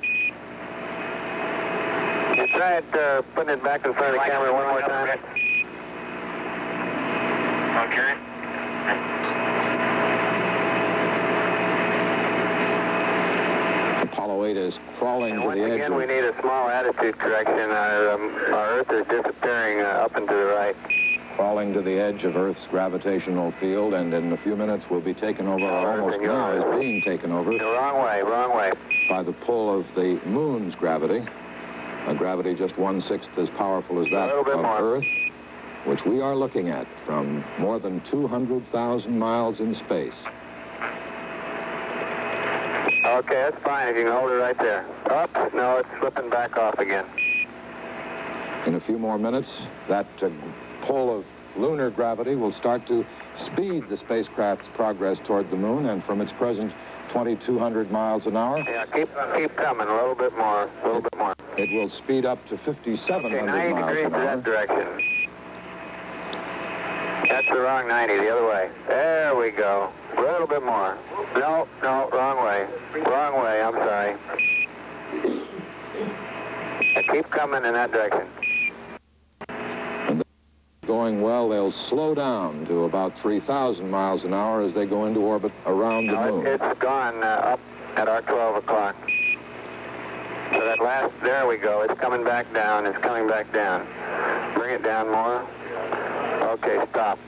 You try it putting it back in front of the camera one more time. Okay. Apollo 8 is crawling to the edge. Again, we need a small attitude correction. Our Earth is disappearing up and to the right. Crawling to the edge of Earth's gravitational field, and in a few minutes will be taken over, or almost now is being taken over. The wrong way. By the pull of the moon's gravity, a gravity just 1/6 as powerful as that of Earth, which we are looking at from more than 200,000 miles in space. Okay, that's fine if you can hold it right there. Up? No, it's slipping back off again. In a few more minutes, that pull of lunar gravity will start to speed the spacecraft's progress toward the moon, and from its present 2,200 miles an hour. Yeah, keep coming, a little bit more. It will speed up to 5,700 90 miles degrees an to hour. that direction. That's the wrong 90, the other way. There we go. A little bit more. No, wrong way. Wrong way, I'm sorry. Keep coming in that direction. And going well, they'll slow down to about 3,000 miles an hour as they go into orbit around the moon. It's gone up at our 12 o'clock. So that last, there we go. It's coming back down. It's coming back down. Bring it down more. Okay, stop.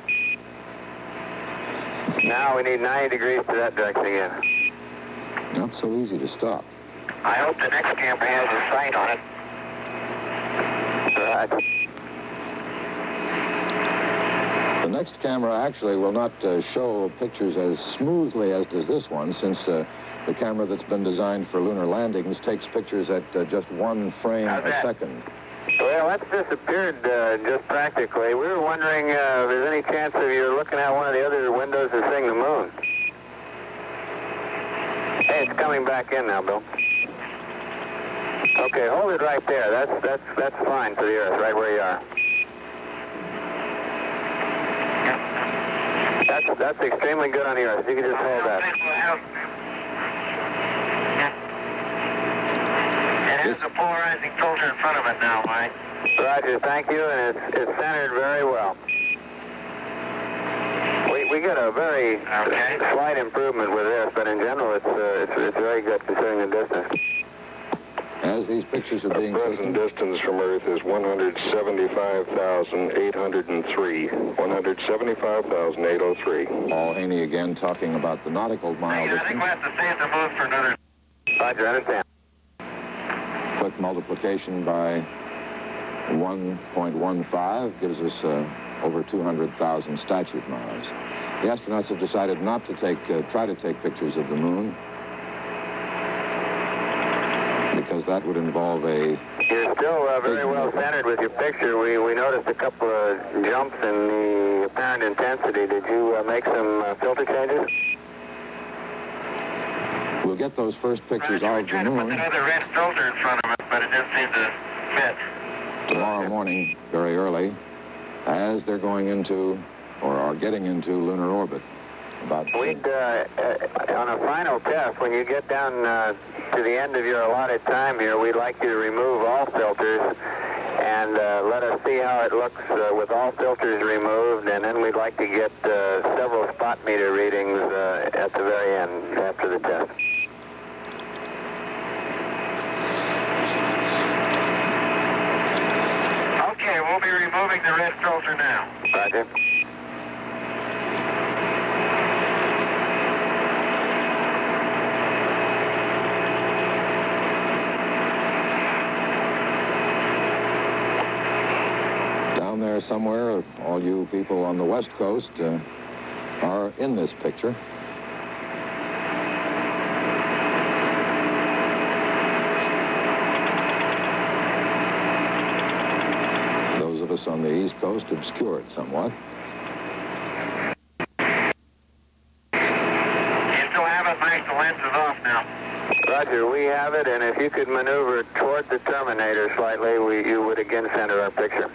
Now we need 90 degrees to that direction again. Not so easy to stop. I hope the next camera has a sight on it. Right. The next camera actually will not show pictures as smoothly as does this one, since the camera that's been designed for lunar landings takes pictures at just 1 frame a second. Well, that's disappeared just practically. We were wondering if there's any chance of you looking out one of the other windows and seeing the moon. Hey, it's coming back in now, Bill. Okay, hold it right there. That's fine for the Earth, right where you are. That's extremely good on the Earth. You can just hold that. It has a polarizing filter in front of it now, Mike. Roger, thank you, and it's centered very well. We get a very slight improvement with this, but in general it's very good considering the distance. As these pictures are being taken, distance from Earth is 175,803. 175,803. Paul Haney again talking about the nautical mile I think distance. we'll have to stay at the moon for another... Roger, understand. Quick multiplication by 1.15 gives us over 200,000 statute miles. The astronauts have decided not to try to take pictures of the moon, because that would involve a... You're still very well centered with your picture. We noticed a couple of jumps in the apparent intensity. Did you make some filter changes? We'll get those first pictures of the moon Another red filter in front of it, but it didn't seem to fit. tomorrow morning, very early, as they're going into, or are getting into, lunar orbit. We'd, on a final test, when you get down to the end of your allotted time here, we'd like you to remove all filters and let us see how it looks with all filters removed, and then we'd like to get several spot meter readings at the very end after the test. Okay, we'll be removing the red filter now. Roger. Down there somewhere, all you people on the West Coast are in this picture. Those of us on the East Coast obscured somewhat. You still have it, Mike. The lens is off now. Roger, we have it, and if you could maneuver toward the terminator slightly, you would again center our picture.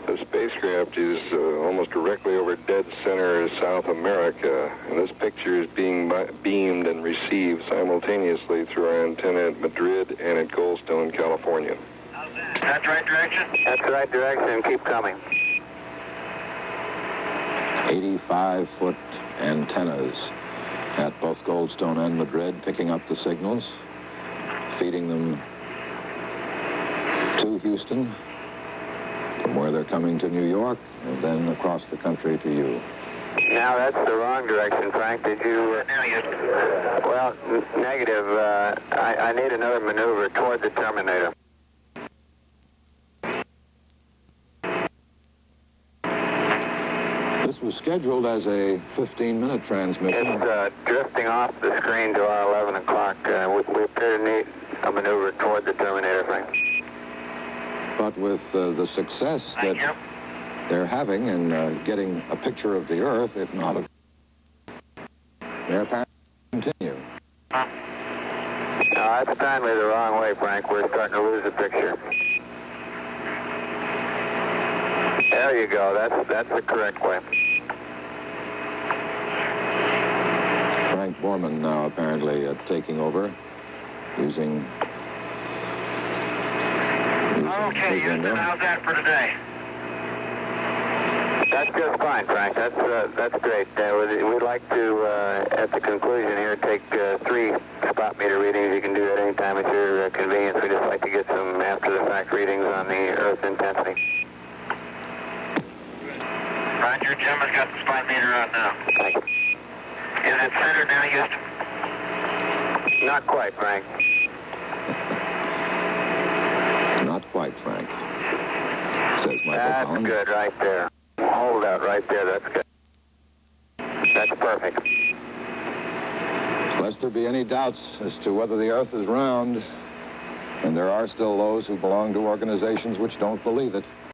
The spacecraft is almost directly over dead center of South America, and this picture is being beamed and received simultaneously through our antenna at Madrid and at Goldstone, California. Is that the right direction? That's the right direction. Keep coming. 85-foot antennas at both Goldstone and Madrid, picking up the signals, feeding them to Houston, from where they're coming to New York, and then across the country to you. Now that's the wrong direction, Frank. Did you... Well, negative. I need another maneuver toward the terminator. This was scheduled as a 15-minute transmission. It's drifting off the screen to our 11 o'clock. We appear to need a maneuver toward the terminator, Frank. But with the success that they're having in getting a picture of the Earth, if not of... They're apparently continue. No, that's timely the wrong way, Frank. We're starting to lose the picture. There you go. That's the correct way. Frank Borman now apparently taking over, using... Okay, Houston, how's that for today? That's just fine, Frank. That's great. We'd like to, at the conclusion here, take 3 spot meter readings. You can do that anytime at your convenience. We'd just like to get some after-the-fact readings on the Earth intensity. Roger, Jim has got the spot meter on now. Thank you. Is it centered now, Houston? Not quite, Frank. Not quite, Frank, says Michael That's Collins. good right there. Hold that right there. That's good. That's perfect. Lest there be any doubts as to whether the Earth is round, and there are still those who belong to organizations which don't believe it,